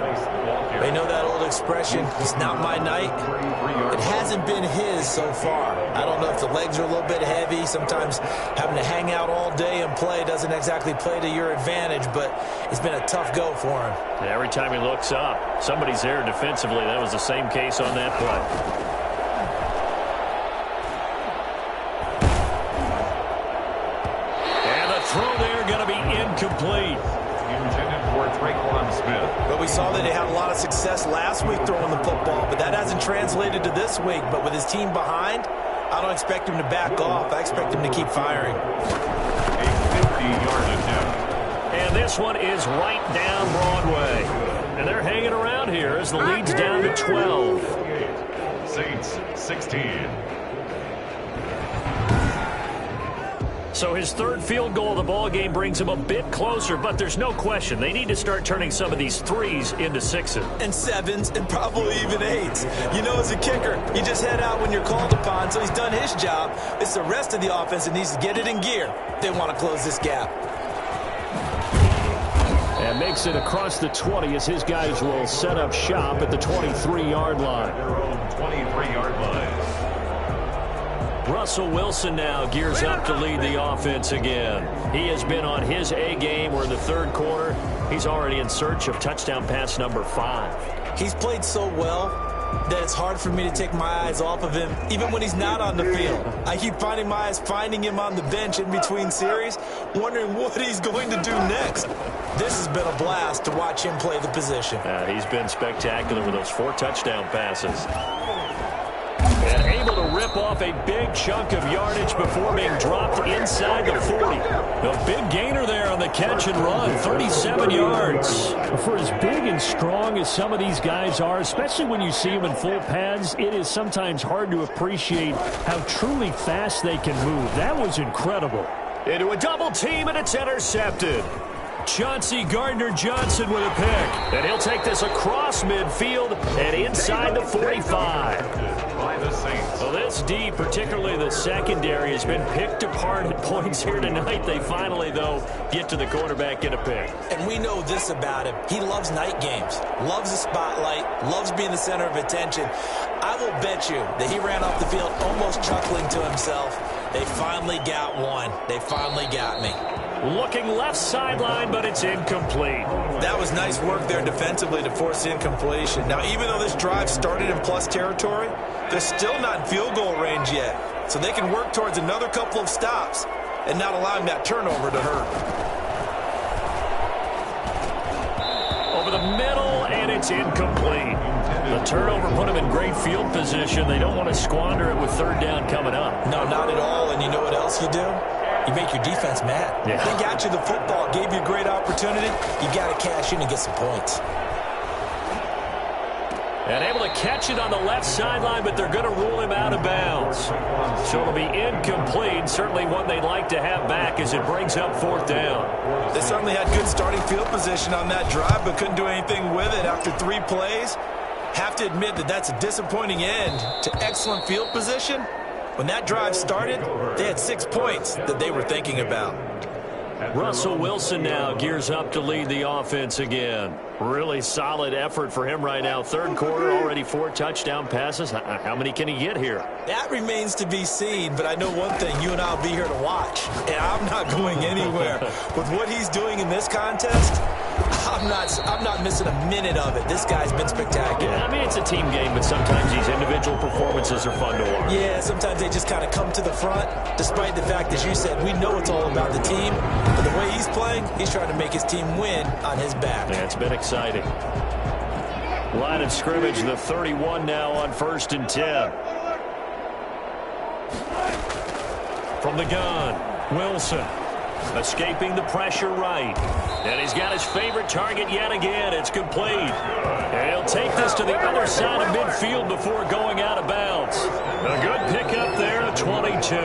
They know that old expression, it's not my night. It hasn't been his so far. I don't know if the legs are a little bit heavy. Sometimes having to hang out all day and play doesn't exactly play to your advantage, but it's been a tough go for him. And every time he looks up, somebody's there defensively. That was the same case on that play. And the throw there going to be incomplete. Intended for Traquan Smith. But we saw that he had a lot of success last week throwing the football, but that hasn't translated to this week. But with his team behind, I don't expect him to back off. I expect him to keep firing. A 50-yard attempt. And this one is right down Broadway. And they're hanging around here as the lead's down to 12. Saints 16. So his 3rd field goal of the ball game brings him a bit closer, but there's no question they need to start turning some of these 3s into 6s. And 7s and probably even 8s. You know, as a kicker, you just head out when you're called upon, so he's done his job. It's the rest of the offense that needs to get it in gear. They want to close this gap. And makes it across the 20 as his guys will set up shop at the 23-yard line. Their own 23-yard line. Russell Wilson now gears up to lead the offense again. He has been on his A game. We're in the 3rd quarter. He's already in search of touchdown pass number 5. He's played so well that it's hard for me to take my eyes off of him, even when he's not on the field. I keep finding my eyes finding him on the bench in between series, wondering what he's going to do next. This has been a blast to watch him play the position. He's been spectacular with those 4 touchdown passes. And able to rip off a big chunk of yardage before being dropped inside the 40. A big gainer there on the catch and run, 37 yards. For as big and strong as some of these guys are, especially when you see them in full pads, it is sometimes hard to appreciate how truly fast they can move. That was incredible. Into a double team, and it's intercepted. Chauncey Gardner-Johnson with a pick. And he'll take this across midfield and inside the 45. By the Saints. Well, this D, particularly the secondary, has been picked apart at points here tonight. They finally, though, get to the quarterback, get a pick. And we know this about him. He loves night games, loves the spotlight, loves being the center of attention. I will bet you that he ran off the field almost chuckling to himself. They finally got one. They finally got me. Looking left sideline, but it's incomplete. That was nice work there defensively to force incompletion. Now, even though this drive started in plus territory, they're still not in field goal range yet. So they can work towards another couple of stops and not allowing that turnover to hurt. Over the middle, and it's incomplete. The turnover put them in great field position. They don't want to squander it with 3rd down coming up. No, not at all. And you know what else you do? You make your defense mad. Yeah. They got you the football, gave you a great opportunity. You got to cash in and get some points. And able to catch it on the left sideline, but they're going to rule him out of bounds. So it'll be incomplete. Certainly one they'd like to have back as it brings up 4th down. They certainly had good starting field position on that drive, but couldn't do anything with it after 3 plays. Have to admit that that's a disappointing end to excellent field position. When that drive started, they had 6 points that they were thinking about. Russell Wilson now gears up to lead the offense again. Really solid effort for him right now. 3rd quarter, already 4 touchdown passes. How many can he get here? That remains to be seen, but I know one thing, you and I will be here to watch, and I'm not going anywhere. With what he's doing in this contest, I'm not missing a minute of it. This guy's been spectacular. Yeah, I mean, it's a team game, but sometimes these individual performances are fun to watch. Yeah, sometimes they just kind of come to the front, despite the fact, as you said, we know it's all about the team. But the way he's playing, he's trying to make his team win on his back. Yeah, it's been exciting. Line of scrimmage, the 31 now on 1st and 10. From the gun, Wilson. Escaping the pressure right. And he's got his favorite target yet again. It's complete. And he'll take this to the other side of midfield before going out of bounds. A good pickup there at 22.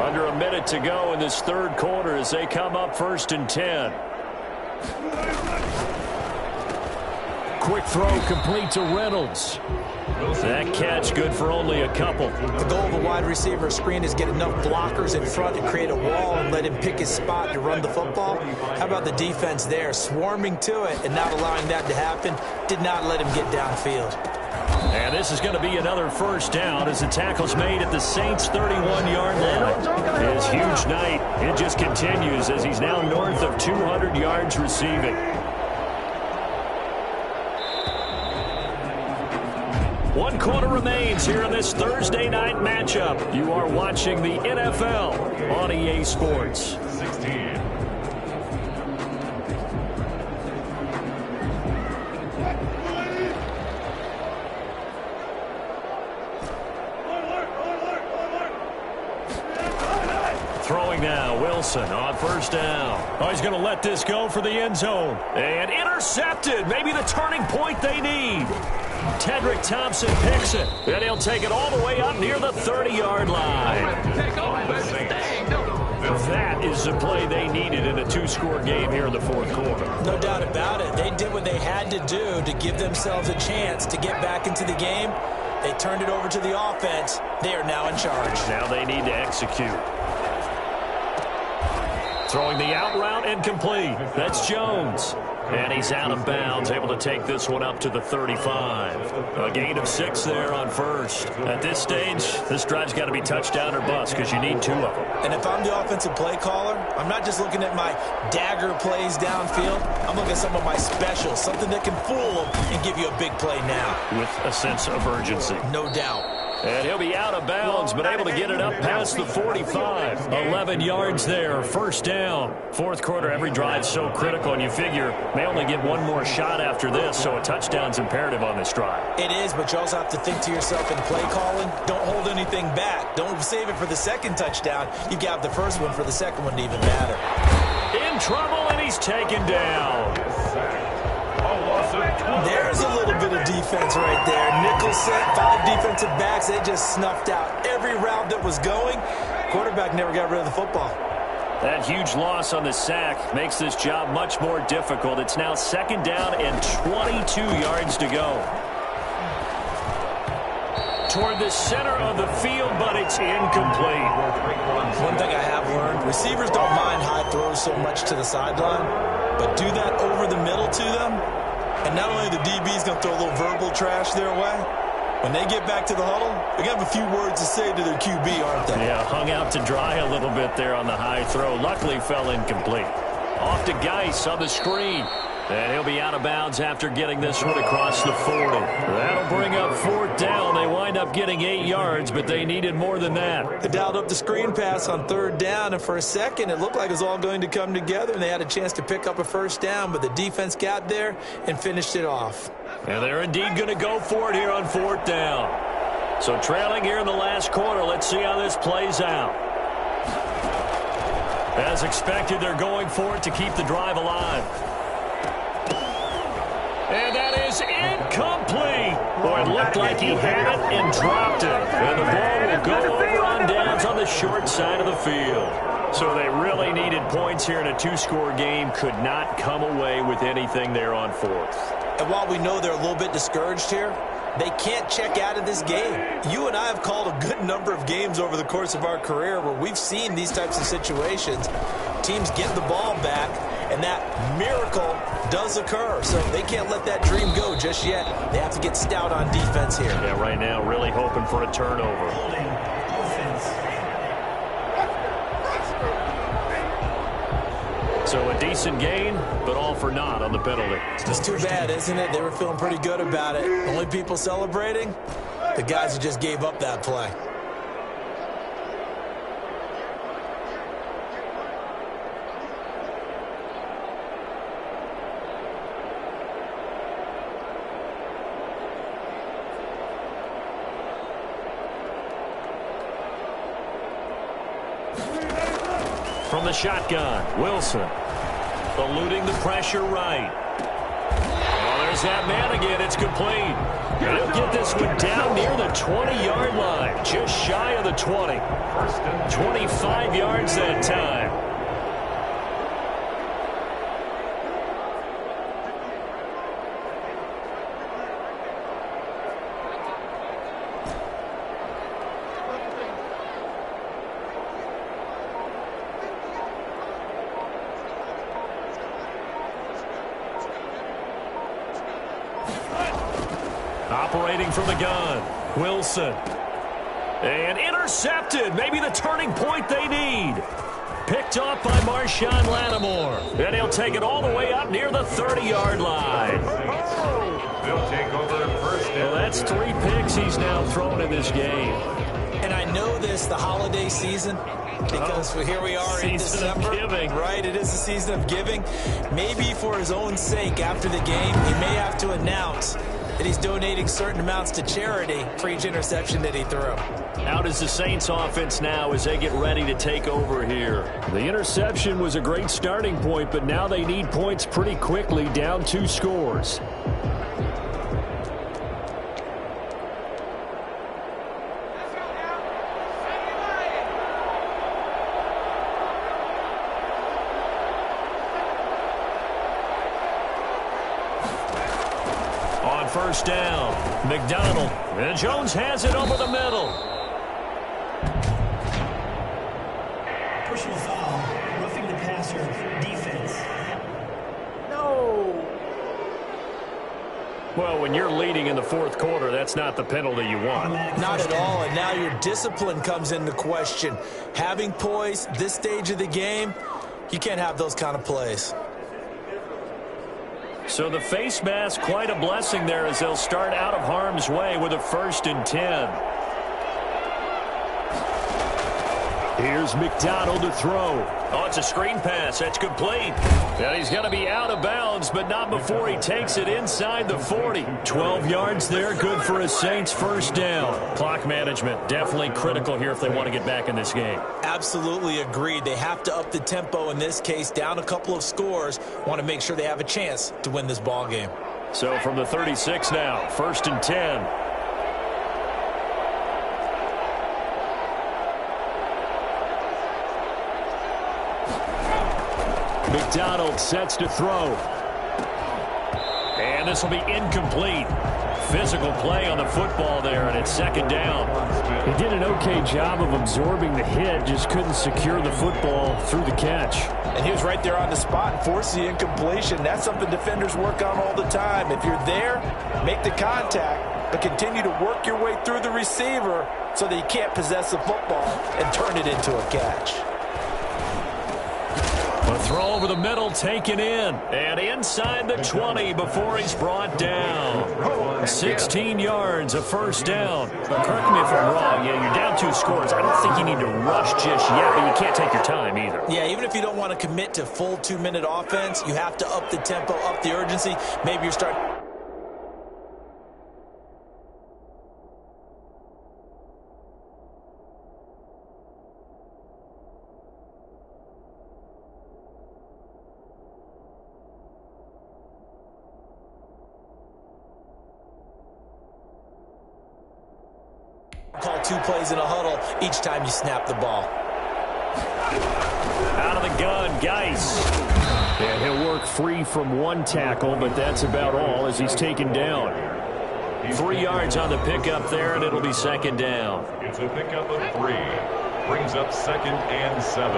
Under a minute to go in this third quarter as they come up 1st and 10. Quick throw complete to Reynolds. That catch good for only a couple. The goal of a wide receiver screen is get enough blockers in front to create a wall and let him pick his spot to run the football. How about the defense there, swarming to it and not allowing that to happen? Did not let him get downfield. And this is going to be another first down as the tackle's made at the Saints' 31-yard line. His huge night, it just continues as he's now north of 200 yards receiving. One quarter remains here in this Thursday night matchup. You are watching the NFL on EA Sports. 16. Throwing now, Wilson on 1st down. Oh, he's going to let this go for the end zone. And intercepted. Maybe the turning point they need. Tedrick Thompson picks it. And he'll take it all the way up near the 30-yard line. That is the play they needed in a 2-score game here in the fourth quarter. No doubt about it. They did what they had to do to give themselves a chance to get back into the game. They turned it over to the offense. They are now in charge. Now they need to execute. Throwing the out route incomplete. That's Jones. And he's out of bounds, able to take this one up to the 35. A gain of 6 there on 1st. At this stage, this drive's got to be touchdown or bust because you need 2 of them. And if I'm the offensive play caller, I'm not just looking at my dagger plays downfield. I'm looking at some of my specials, something that can fool them and give you a big play now. With a sense of urgency. No doubt. And he'll be out of bounds, but able to get it up past the 45. 11 yards there, 1st down. Fourth quarter, every drive so critical, and you figure may only get one more shot after this, so a touchdown's imperative on this drive. It is, but you also have to think to yourself in play calling, don't hold anything back. Don't save it for the second touchdown. You got the first one for the second one to even matter. In trouble, and he's taken down. There's a little bit of defense right there. Nickel set, 5 defensive backs. They just snuffed out every route that was going. Quarterback never got rid of the football. That huge loss on the sack makes this job much more difficult. It's now 2nd down and 22 yards to go. Toward the center of the field, but it's incomplete. One thing I have learned, receivers don't mind high throws so much to the sideline, but do that over the middle to them, and not only the DB's going to throw a little verbal trash their way, when they get back to the huddle, they're going to have a few words to say to their QB, aren't they? Yeah, hung out to dry a little bit there on the high throw. Luckily fell incomplete. Off to Geis on the screen. And he'll be out of bounds after getting this one across the 40. That'll bring up 4th down. They wind up getting 8 yards, but they needed more than that. They dialed up the screen pass on 3rd down, and for a second it looked like it was all going to come together, and they had a chance to pick up a 1st down, but the defense got there and finished it off. And they're indeed going to go for it here on 4th down. So trailing here in the last quarter, let's see how this plays out. As expected, they're going for it to keep the drive alive. And that is incomplete. Boy, it looked like he had it and dropped it. And the ball will go over on downs on the short side of the field. So they really needed points here in a 2-score game. Could not come away with anything there on 4th. And while we know they're a little bit discouraged here, they can't check out of this game. You and I have called a good number of games over the course of our career where we've seen these types of situations. Teams get the ball back, and that miracle does occur. So they can't let that dream go just yet. They have to get stout on defense here. Yeah, right now really hoping for a turnover. So a decent gain, but all for naught on the penalty. It's too bad, isn't it? They were feeling pretty good about it. Only people celebrating, the guys who just gave up that play. From the shotgun, Wilson. Eluding the pressure right. Oh, there's that man again. It's complete. And he'll get this one down near the 20-yard line. Just shy of the 20. 25 yards that time. Operating from the gun, Wilson. And intercepted. Maybe the turning point they need. Picked off by Marshawn Lattimore. And he'll take it all the way up near the 30-yard line. They'll take over first down. Well, that's 3 picks he's now thrown in this game. And I know this, the holiday season, because here we are in December. Giving. Right, it is the season of giving. Maybe for his own sake after the game, he may have to announce that he's donating certain amounts to charity for each interception that he threw. How does the Saints offense now as they get ready to take over here? The interception was a great starting point, but now they need points pretty quickly, down 2 scores. First down, McDonald, and Jones has it over the middle. Personal foul, roughing the passer, defense. No. Well, when you're leading in the 4th quarter, that's not the penalty you want. Not at all, and now your discipline comes into question. Having poise this stage of the game, you can't have those kind of plays. So the face mask, quite a blessing there as they'll start out of harm's way with a 1st and 10. Here's McDonald to throw. Oh, it's a screen pass. That's complete. And he's going to be out of bounds, but not before he takes it inside the 40. 12 yards there, good for a Saints first down. Clock management, definitely critical here if they want to get back in this game. Absolutely agreed. They have to up the tempo in this case, down a couple of scores. Want to make sure they have a chance to win this ball game. So from the 36 now, 1st and 10. McDonald sets to throw. And this will be incomplete. Physical play on the football there, and it's 2nd down. He did an okay job of absorbing the hit, just couldn't secure the football through the catch. And he was right there on the spot and forced the incompletion. That's something defenders work on all the time. If you're there, make the contact, but continue to work your way through the receiver so that you can't possess the football and turn it into a catch. A throw over the middle, taken in, and inside the 20 before he's brought down. 16 yards, a 1st down. But correct me if I'm wrong, you're down 2 scores. I don't think you need to rush just yet, but you can't take your time either. Yeah, even if you don't want to commit to full 2-minute offense, you have to up the tempo, up the urgency. Maybe you're starting. Call 2 plays in a huddle each time you snap the ball. Out of the gun, Geis. And he'll work free from 1 tackle, but that's about all as he's taken down. 3 yards on the pickup there, and it'll be 2nd down. It's a pickup of 3. Brings up 2nd and 7.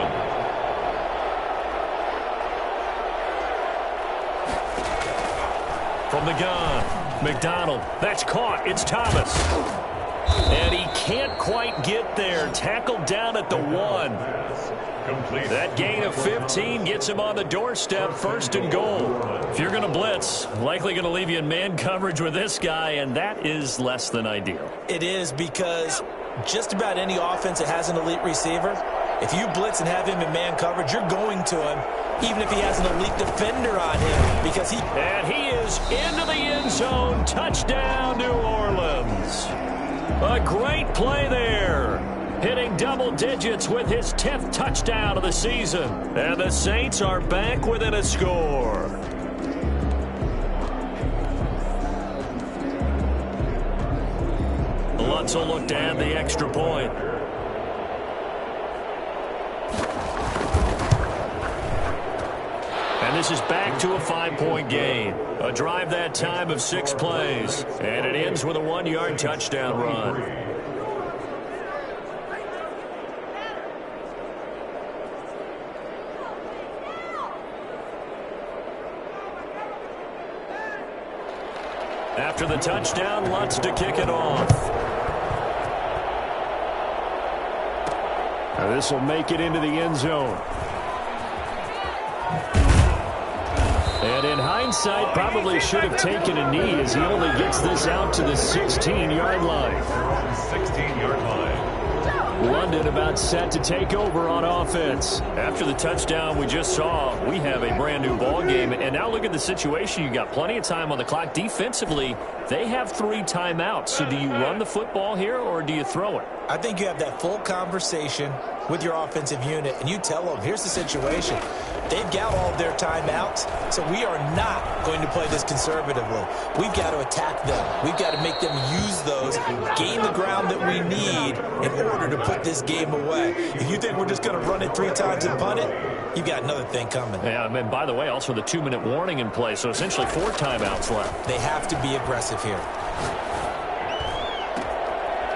From the gun, McDonald. That's caught. It's Thomas. And he can't quite get there. Tackled down at the 1. That gain of 15 gets him on the doorstep, 1st and goal. If you're going to blitz, likely going to leave you in man coverage with this guy, and that is less than ideal. It is, because just about any offense that has an elite receiver, if you blitz and have him in man coverage, you're going to him, even if he has an elite defender on him, because he... And he is into the end zone. Touchdown, New Orleans. A great play there. Hitting double digits with his 10th touchdown of the season. And the Saints are back within a score. Lutz will look to add the extra point. And this is back to a 5-point game. A drive that time of 6 plays. And it ends with a 1-yard touchdown run. After the touchdown, Lutz to kick it off. Now this will make it into the end zone. And in hindsight, probably should have taken a knee as he only gets this out to the 16-yard line. 16-yard line. London about set to take over on offense. After the touchdown we just saw, we have a brand new ball game. And now look at the situation. You got plenty of time on the clock. Defensively, they have 3 timeouts. So do you run the football here or do you throw it? I think you have that full conversation with your offensive unit, and you tell them, here's the situation. They've got all of their timeouts, so we are not going to play this conservatively. We've got to attack them. We've got to make them use those, gain the ground that we need in order to put this game away. If you think we're just going to run it 3 times and punt it, you've got another thing coming. Yeah, and by the way, also the 2-minute warning in play, so essentially 4 timeouts left. They have to be aggressive here.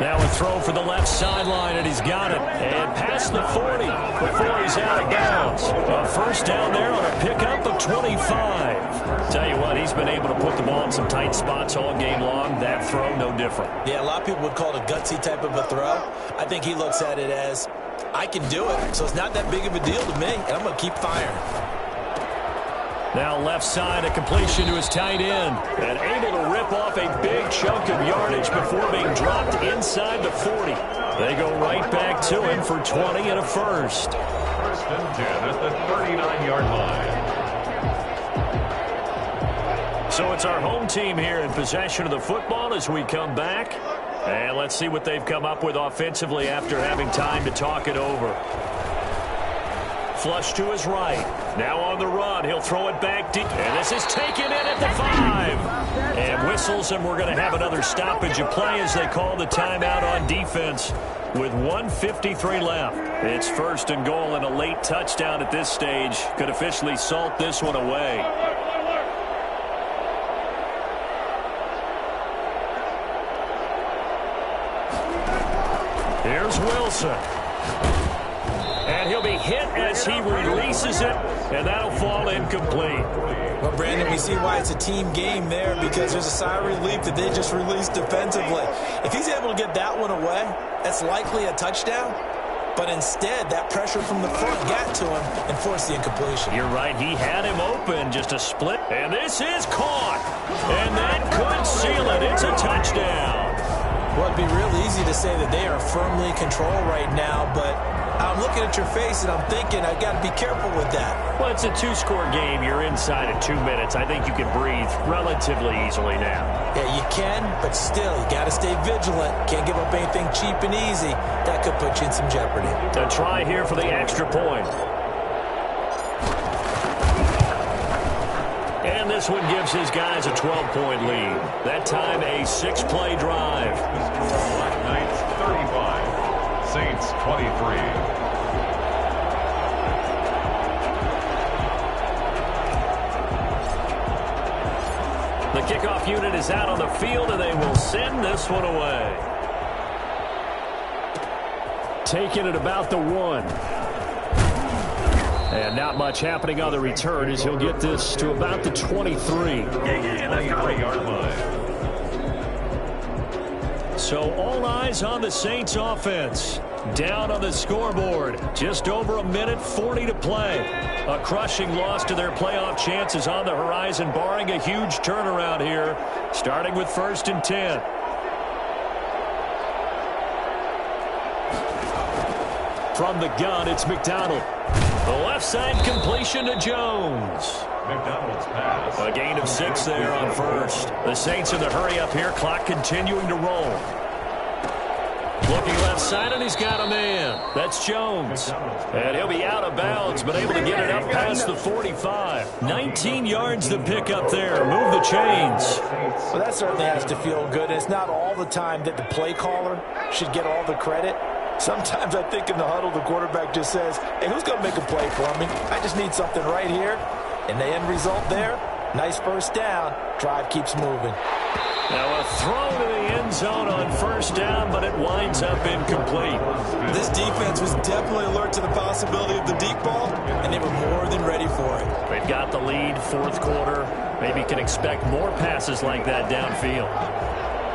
Now a throw for the left sideline, and he's got it. And past the 40 before he's out of bounds. A first down there on a pickup of 25. Tell you what, he's been able to put the ball in some tight spots all game long. That throw, no different. Yeah, a lot of people would call it a gutsy type of a throw. I think he looks at it as, I can do it, so it's not that big of a deal to me, and I'm going to keep firing. Now left side, a completion to his tight end. And able to rip off a big chunk of yardage before being dropped inside the 40. They go right back to him for 20 and a first. 1st and 10 at the 39-yard line. So it's our home team here in possession of the football as we come back. And let's see what they've come up with offensively after having time to talk it over. Flush to his right. Now on the run. He'll throw it back deep. And this is taken in at the 5. And whistles, and we're going to have another stoppage of play as they call the timeout on defense with 1:53 left. It's 1st and goal, and a late touchdown at this stage could officially salt this one away. Here's Wilson. And he'll be hit as he releases it, and that'll fall incomplete. Well, Brandon, we see why it's a team game there, because there's a sigh of relief that they just released defensively. If he's able to get that one away, that's likely a touchdown. But instead, that pressure from the front got to him and forced the incompletion. You're right. He had him open, just a split. And this is caught. And that could seal it. It's a touchdown. Well, it'd be real easy to say that they are firmly in control right now, but I'm looking at your face and I'm thinking I've got to be careful with that. Well, it's a 2-score game. You're inside of 2 minutes. I think you can breathe relatively easily now. Yeah, you can, but still, you got to stay vigilant. Can't give up anything cheap and easy. That could put you in some jeopardy. A try here for the extra point. And this one gives his guys a 12-point lead. That time a 6-play drive. Black Knights 35, Saints 23. The kickoff unit is out on the field, and they will send this one away. Taking it about the 1. And not much happening on the return as he'll get this to about the 23. And the 30-yard line. So all eyes on the Saints offense. Down on the scoreboard. Just over a minute, 40 to play. A crushing loss to their playoff chances on the horizon, barring a huge turnaround here, starting with 1st and 10. From the gun, it's McDonald. The left side completion to Jones. McDonald's pass. A gain of 6 there on 1st. The Saints in the hurry up here, clock continuing to roll. Looking left side, and he's got a man. That's Jones. And he'll be out of bounds, but able to get it up past the 45. 19 yards to pick up there. Move the chains. Well, that certainly has to feel good. It's not all the time that the play caller should get all the credit. Sometimes I think in the huddle, the quarterback just says, hey, who's going to make a play for me? I just need something right here. And the end result there, nice first down. Drive keeps moving. Now a throw to the end zone on 1st down, but it winds up incomplete. This defense was definitely alert to the possibility of the deep ball, and they were more than ready for it. They've got the lead, 4th quarter. Maybe can expect more passes like that downfield.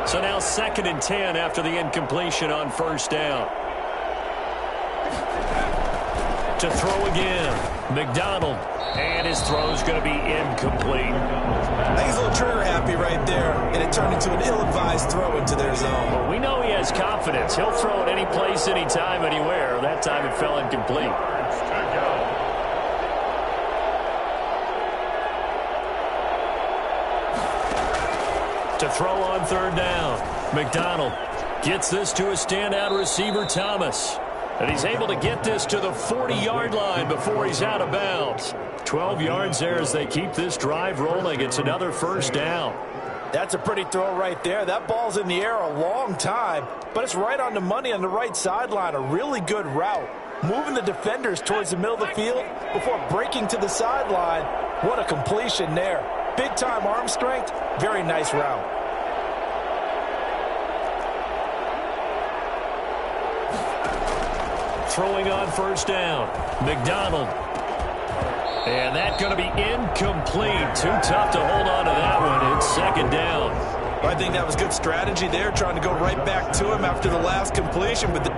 So now 2nd and 10 after the incompletion on 1st down. To throw again, McDonald. And his throw is going to be incomplete. I think he's a little trigger happy right there, and it turned into an ill-advised throw into their zone. Well, we know he has confidence. He'll throw it any place, anytime, anywhere. That time it fell incomplete. To throw on 3rd down, McDonald gets this to a standout receiver, Thomas. And he's able to get this to the 40-yard line before he's out of bounds. 12 yards there as they keep this drive rolling. It's another 1st down. That's a pretty throw right there. That ball's in the air a long time, but it's right on the money on the right sideline. A really good route. Moving the defenders towards the middle of the field before breaking to the sideline. What a completion there. Big-time arm strength. Very nice route. Throwing on 1st down, McDonald. And that's going to be incomplete. Too tough to hold on to that one. It's 2nd down. Well, I think that was good strategy there, trying to go right back to him after the last completion. But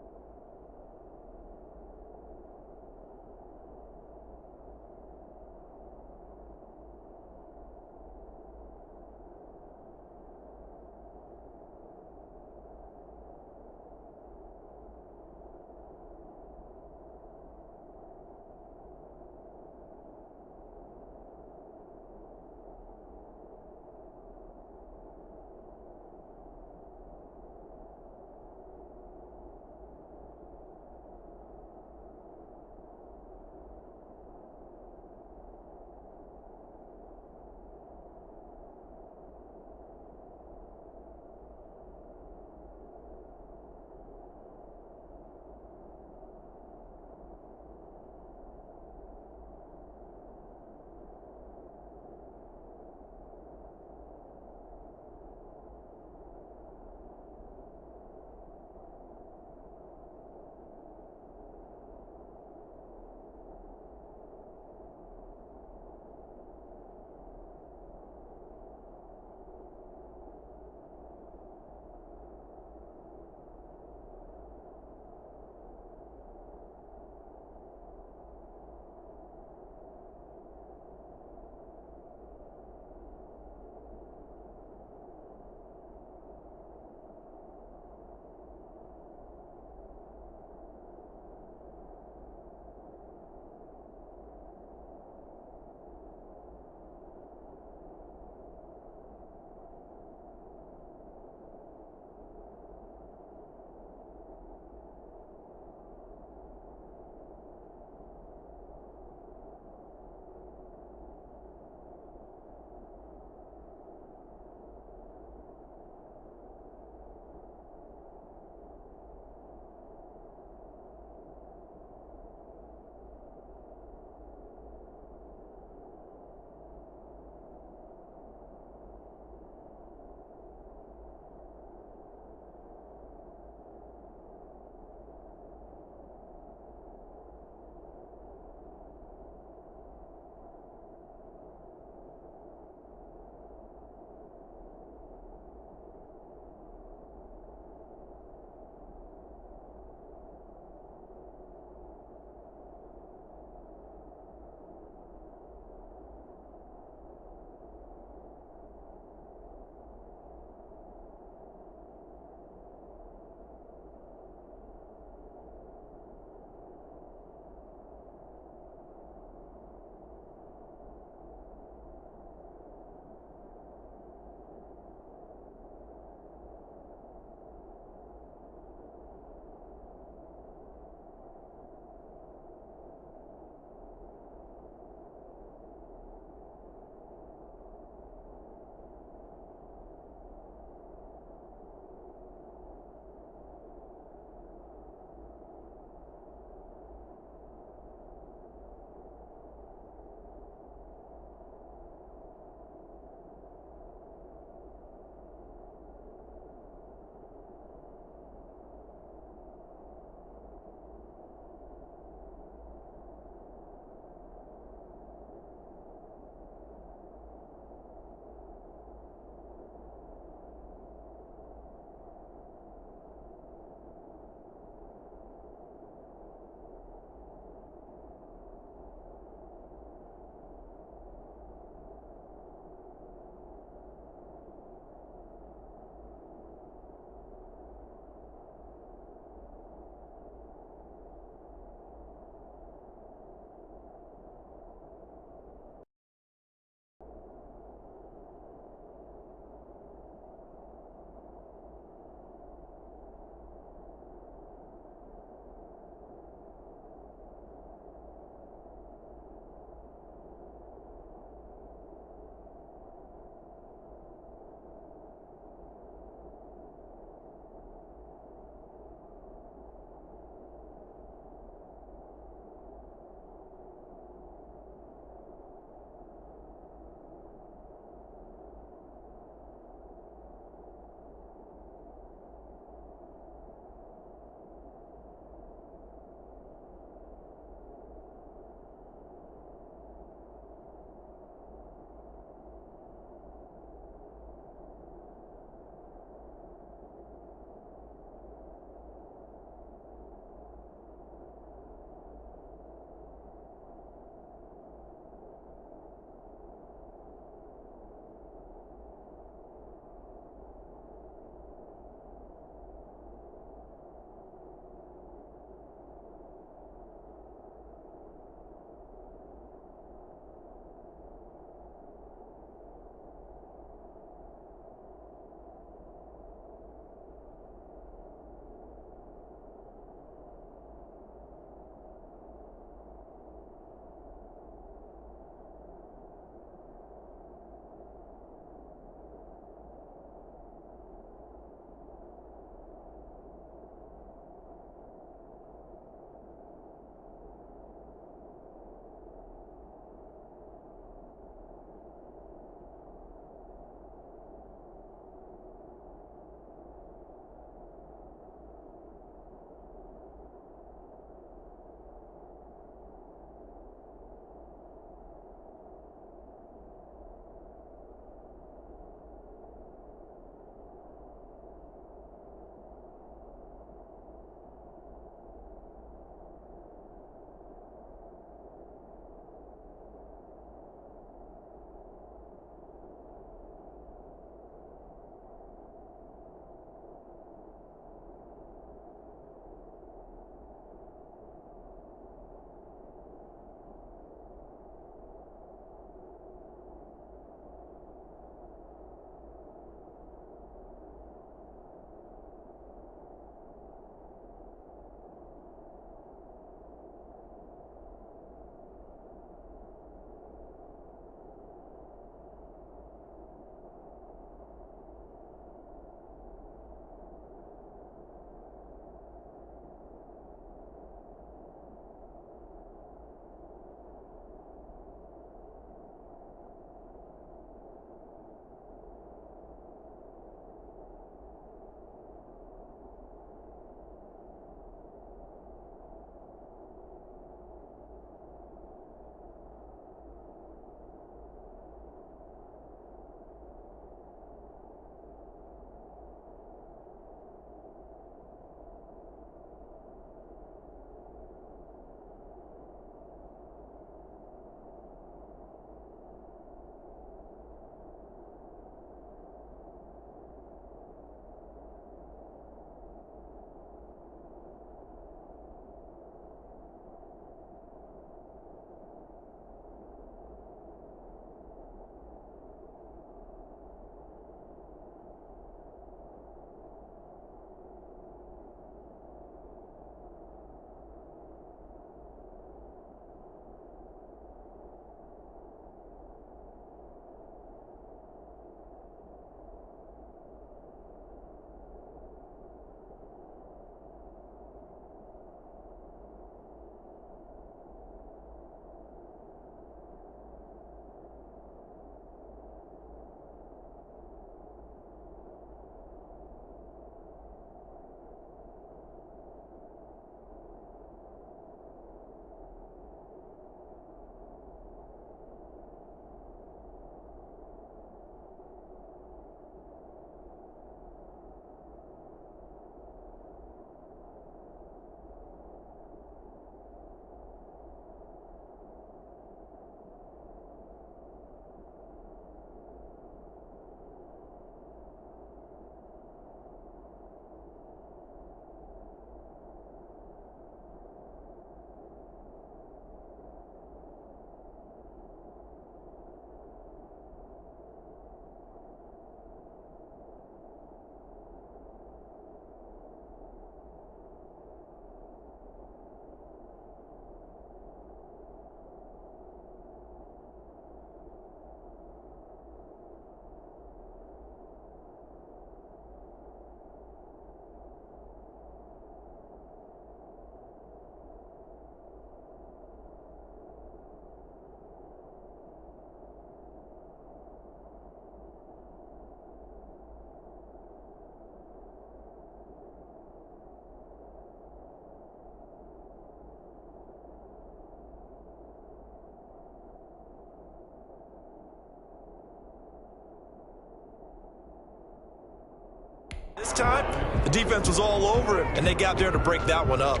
this time, the defense was all over him, and they got there to break that one up.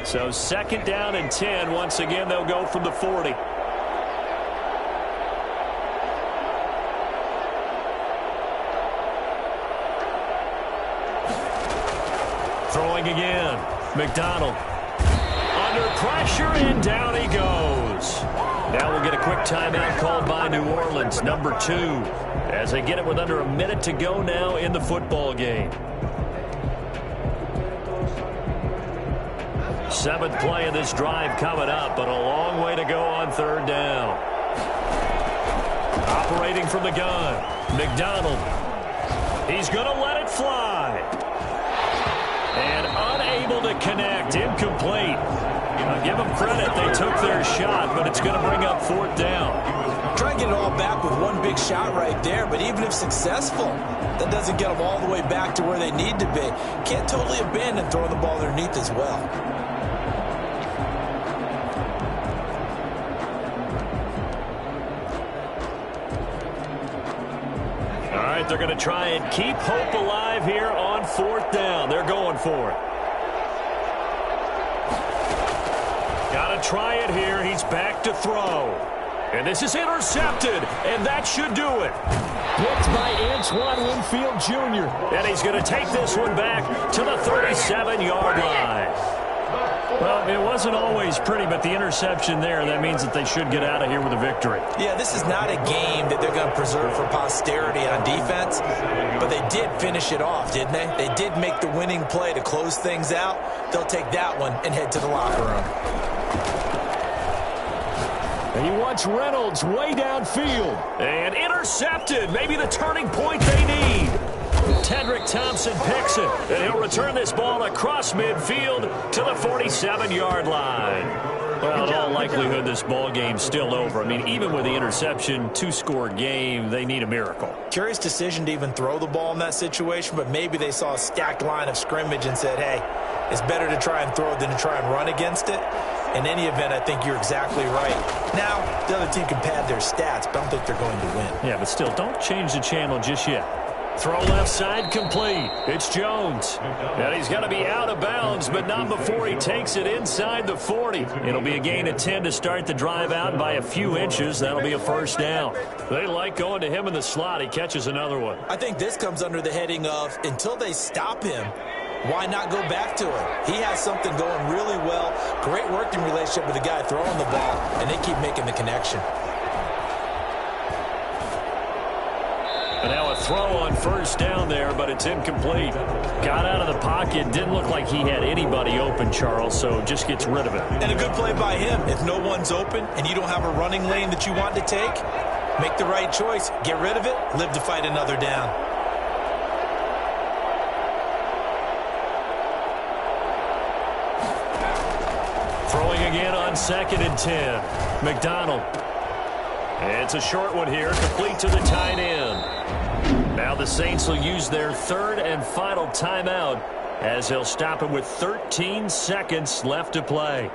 So 2nd down and 10. Once again, they'll go from the 40. Throwing again. McDonald. Under pressure, and down he goes. Now we'll get a quick timeout called by New Orleans, number 2, as they get it with under a minute to go now in the football game. 7th play of this drive coming up, but a long way to go on 3rd down. Operating from the gun, McDonald. He's going to let it fly. And unable to connect, incomplete. I'll give them credit, they took their shot, but it's going to bring up 4th down. Try and get it all back with one big shot right there, but even if successful, that doesn't get them all the way back to where they need to be. Can't totally abandon throwing the ball underneath as well. All right, they're going to try and keep hope alive here on 4th down. They're going for it. Got to try it here. He's back to throw. And this is intercepted, and that should do it. Picked by Antoine Winfield Jr. And he's going to take this one back to the 37-yard line. Well, it wasn't always pretty, but the interception there, that means that they should get out of here with a victory. Yeah, this is not a game that they're going to preserve for posterity on defense, but they did finish it off, didn't they? They did make the winning play to close things out. They'll take that one and head to the locker room. And he wants Reynolds way downfield. And intercepted. Maybe the turning point they need. Tedrick Thompson picks it, and he'll return this ball across midfield to the 47-yard line. Well, in all likelihood, this ball game's still over. I mean, even with the interception, 2-score game, they need a miracle. Curious decision to even throw the ball in that situation, but maybe they saw a stacked line of scrimmage and said, hey, it's better to try and throw than to try and run against it. In any event, I think you're exactly right. Now, the other team can pad their stats, but I don't think they're going to win. Yeah, but still, don't change the channel just yet. Throw left side complete. It's Jones. And he's going to be out of bounds, but not before he takes it inside the 40. It'll be a gain of 10 to start the drive out by a few inches. That'll be a 1st down. They like going to him in the slot. He catches another one. I think this comes under the heading of until they stop him, why not go back to him? He has something going really well. Great working relationship with the guy throwing the ball, and they keep making the connection. And now a throw on 1st down there, but it's incomplete. Got out of the pocket. Didn't look like he had anybody open, Charles, so just gets rid of it. And a good play by him. If no one's open and you don't have a running lane that you want to take, make the right choice. Get rid of it. Live to fight another down. Throwing again on 2nd and 10. McDonald. It's a short one here, complete to the tight end. Now the Saints will use their 3rd and final timeout as they'll stop it with 13 seconds left to play.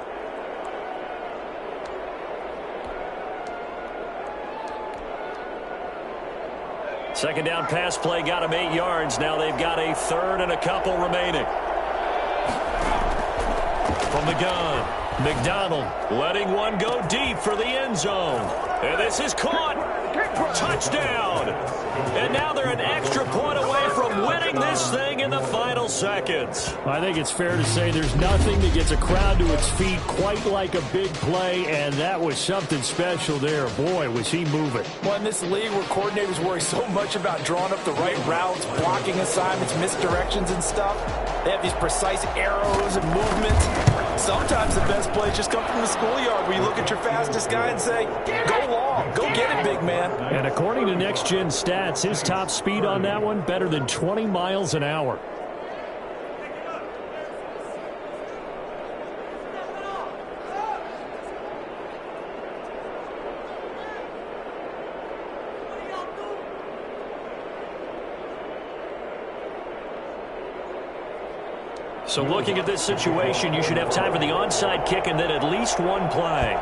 Second down pass play got him 8 yards. Now they've got a 3rd and a couple remaining. From the gun, McDonald letting one go deep for the end zone. And this is caught. Touchdown. And now they're an extra point away from winning this thing in the final seconds. I think it's fair to say there's nothing that gets a crowd to its feet quite like a big play, and that was something special there. Boy, was he moving. Well, in this league where coordinators worry so much about drawing up the right routes, blocking assignments, misdirections and stuff, they have these precise arrows and movements. Sometimes the best plays just come from the schoolyard where you look at your fastest guy and say, go long, go get it, big man. And according to Next Gen Stats, his top speed on that one, better than 20 miles an hour. So looking at this situation, you should have time for the onside kick and then at least one play.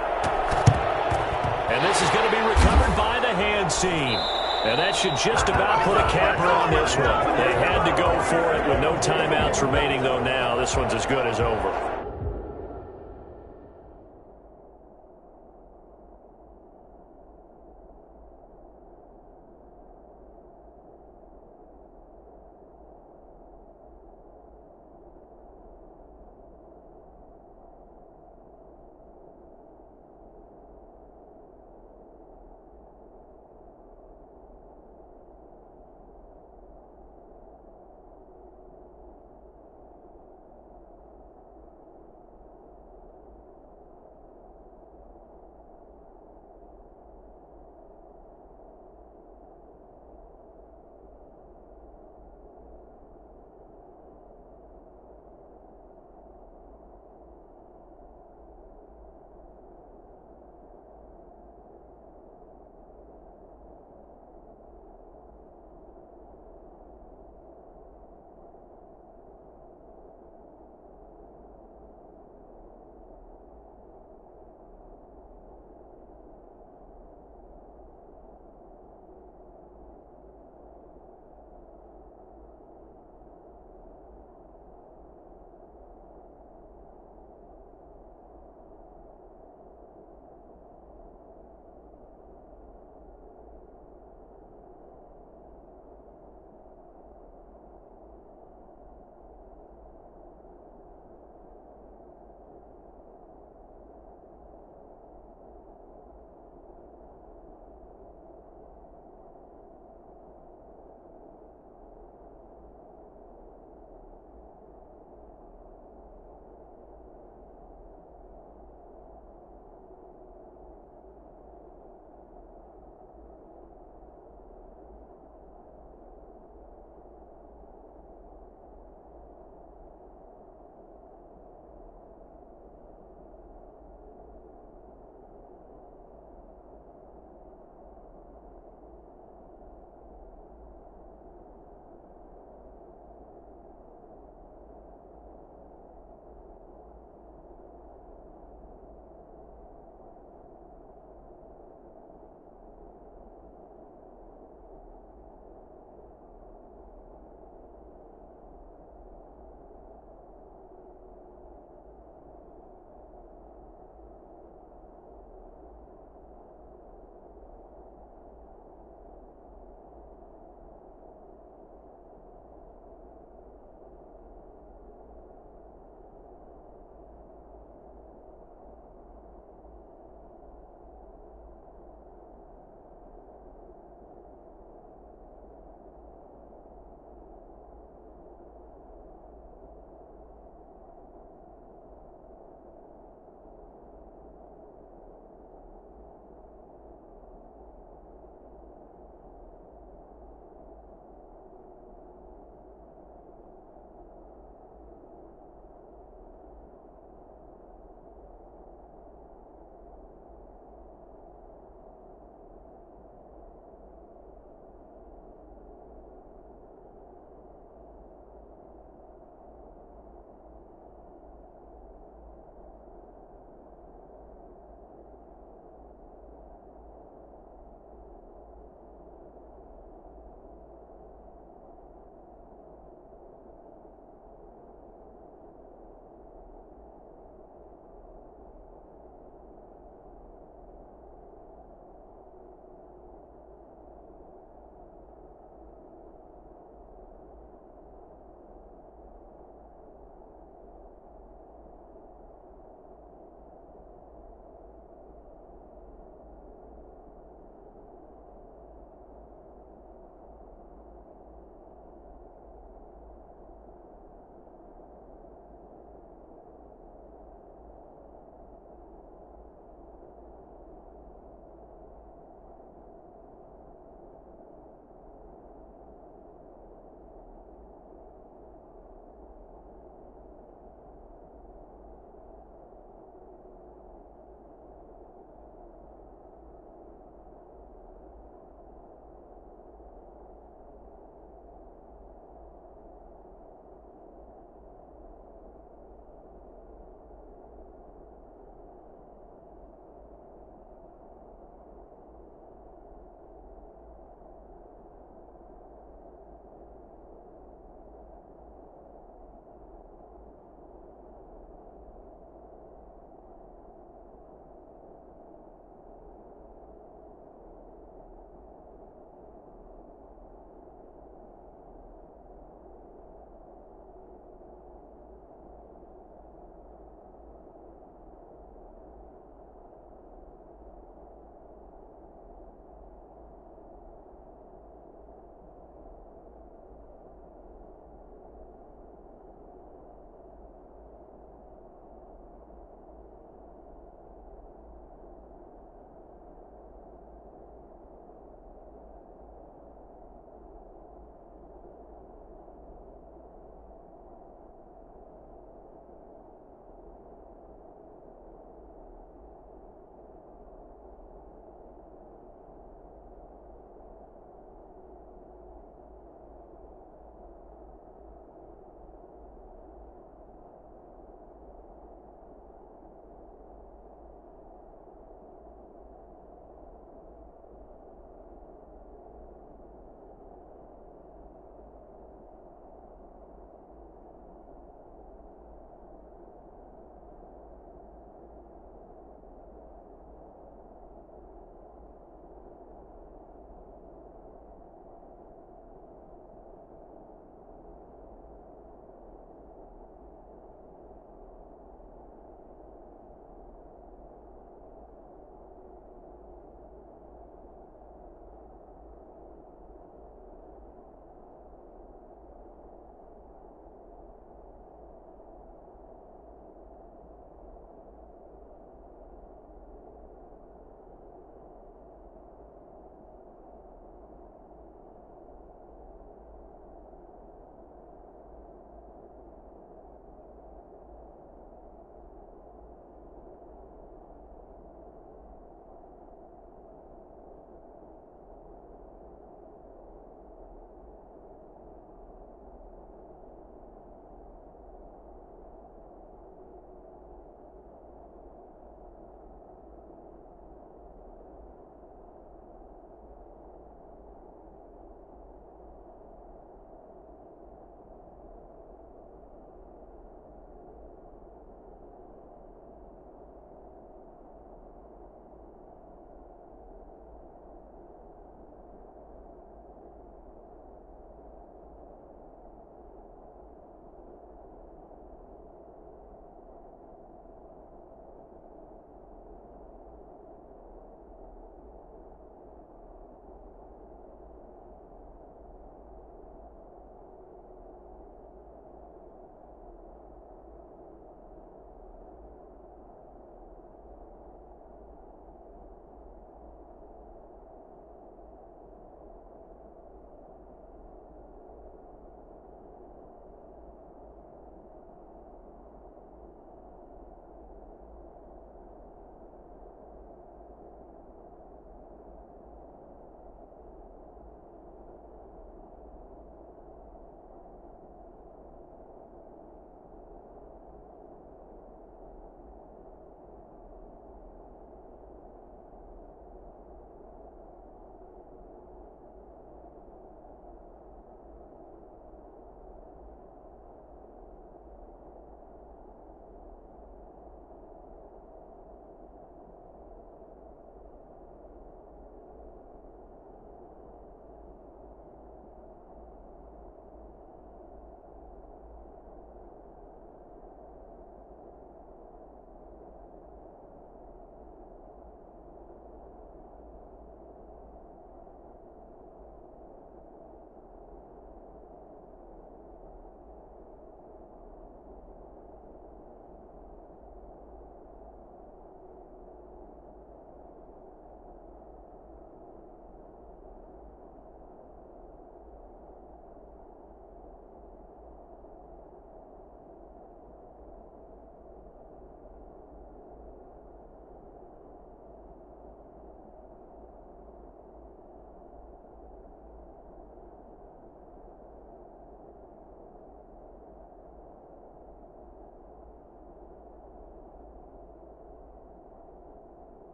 And this is going to be recovered by the hands team. And that should just about put a capper on this one. They had to go for it with no timeouts remaining, though now. This one's as good as over.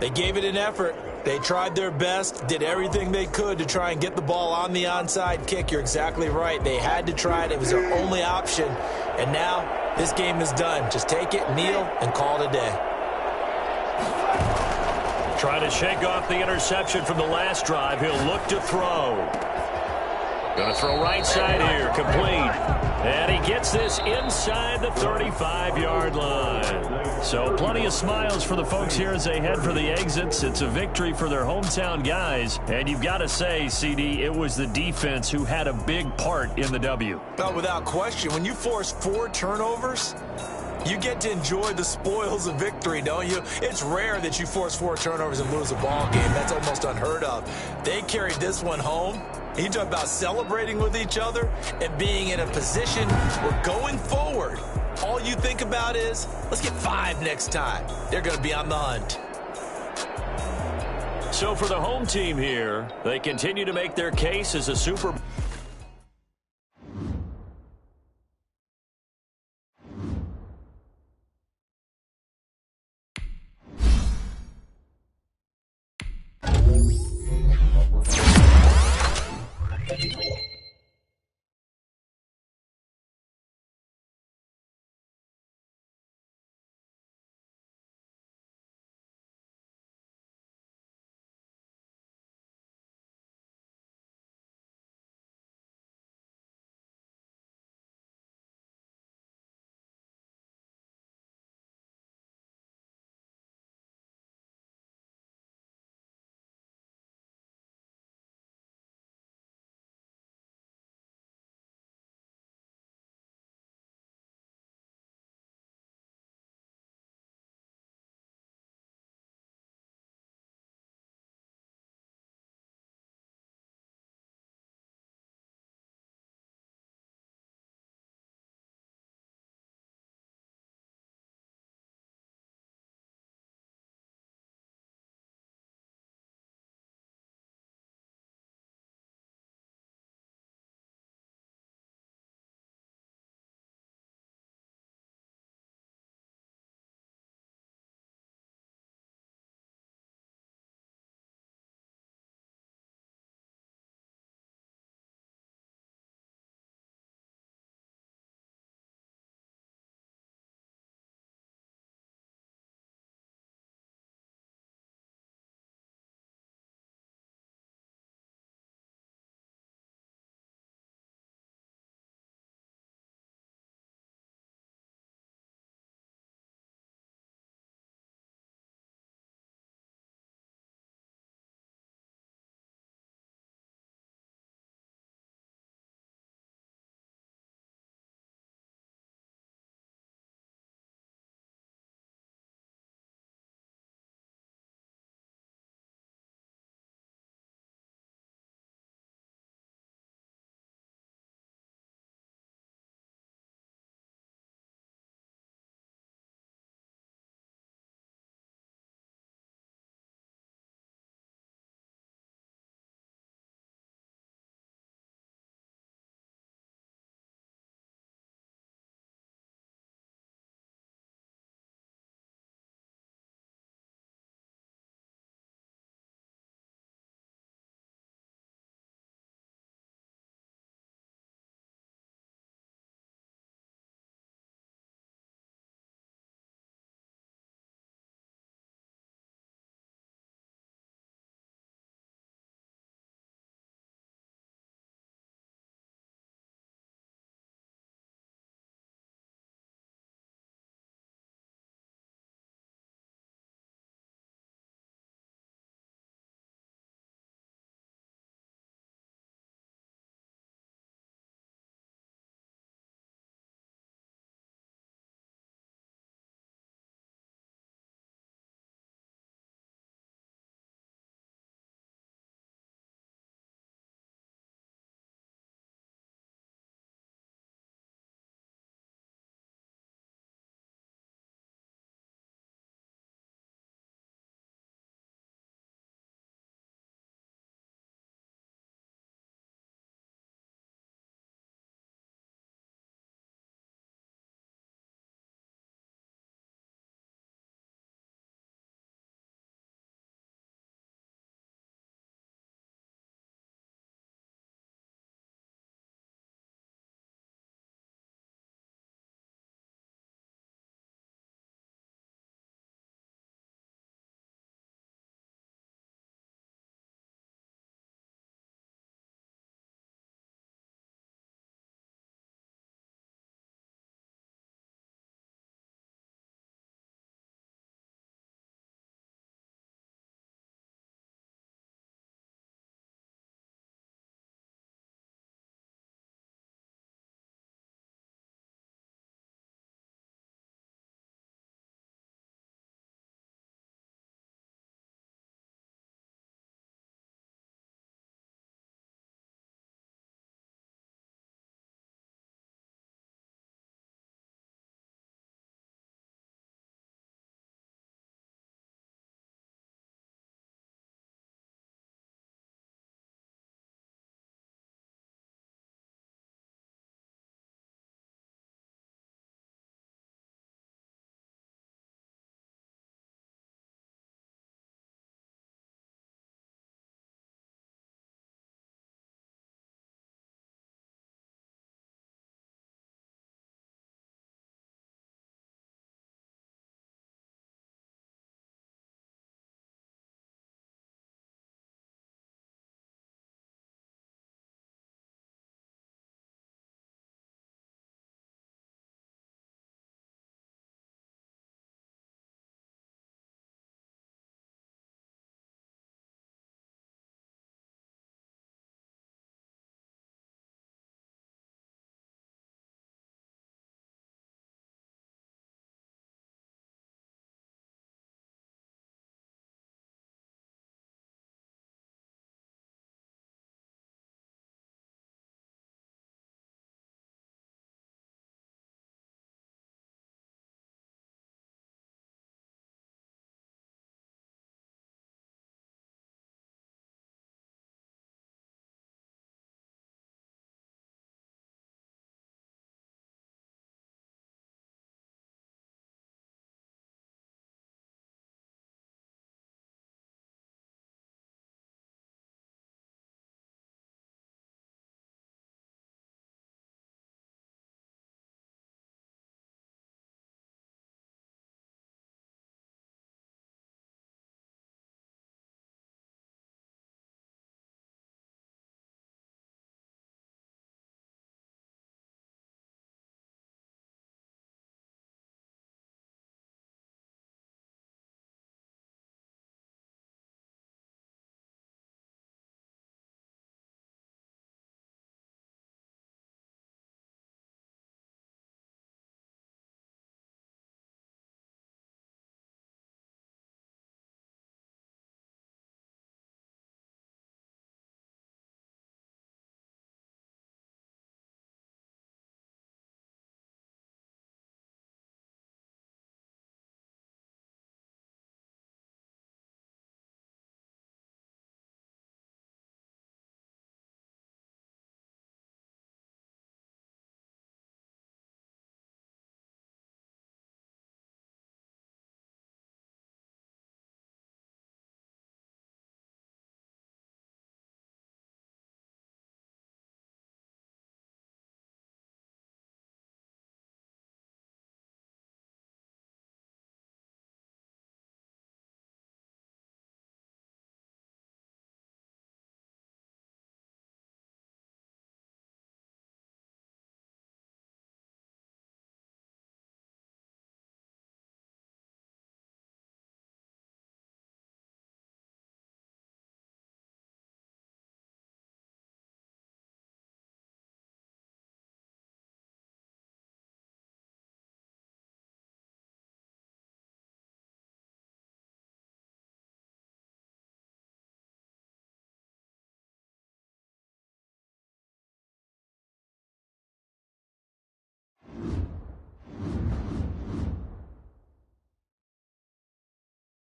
They gave it an effort. They tried their best, did everything they could to try and get the ball on the onside kick. You're exactly right. They had to try it. It was their only option. And now this game is done. Just take it, kneel, and call it a day. Trying to shake off the interception from the last drive. He'll look to throw. Going to throw right side here. Complete. And he gets this inside the 35-yard line. So plenty of smiles for the folks here as they head for the exits. It's a victory for their hometown guys. And you've got to say, CD, it was the defense who had a big part in the W. Oh, without question. When you force 4 turnovers, you get to enjoy the spoils of victory, don't you? It's rare that you force 4 turnovers and lose a ball game. That's almost unheard of. They carried this one home. You talk about celebrating with each other and being in a position where going forward, all you think about is, let's get 5 next time. They're going to be on the hunt. So for the home team here, they continue to make their case as a Super Bowl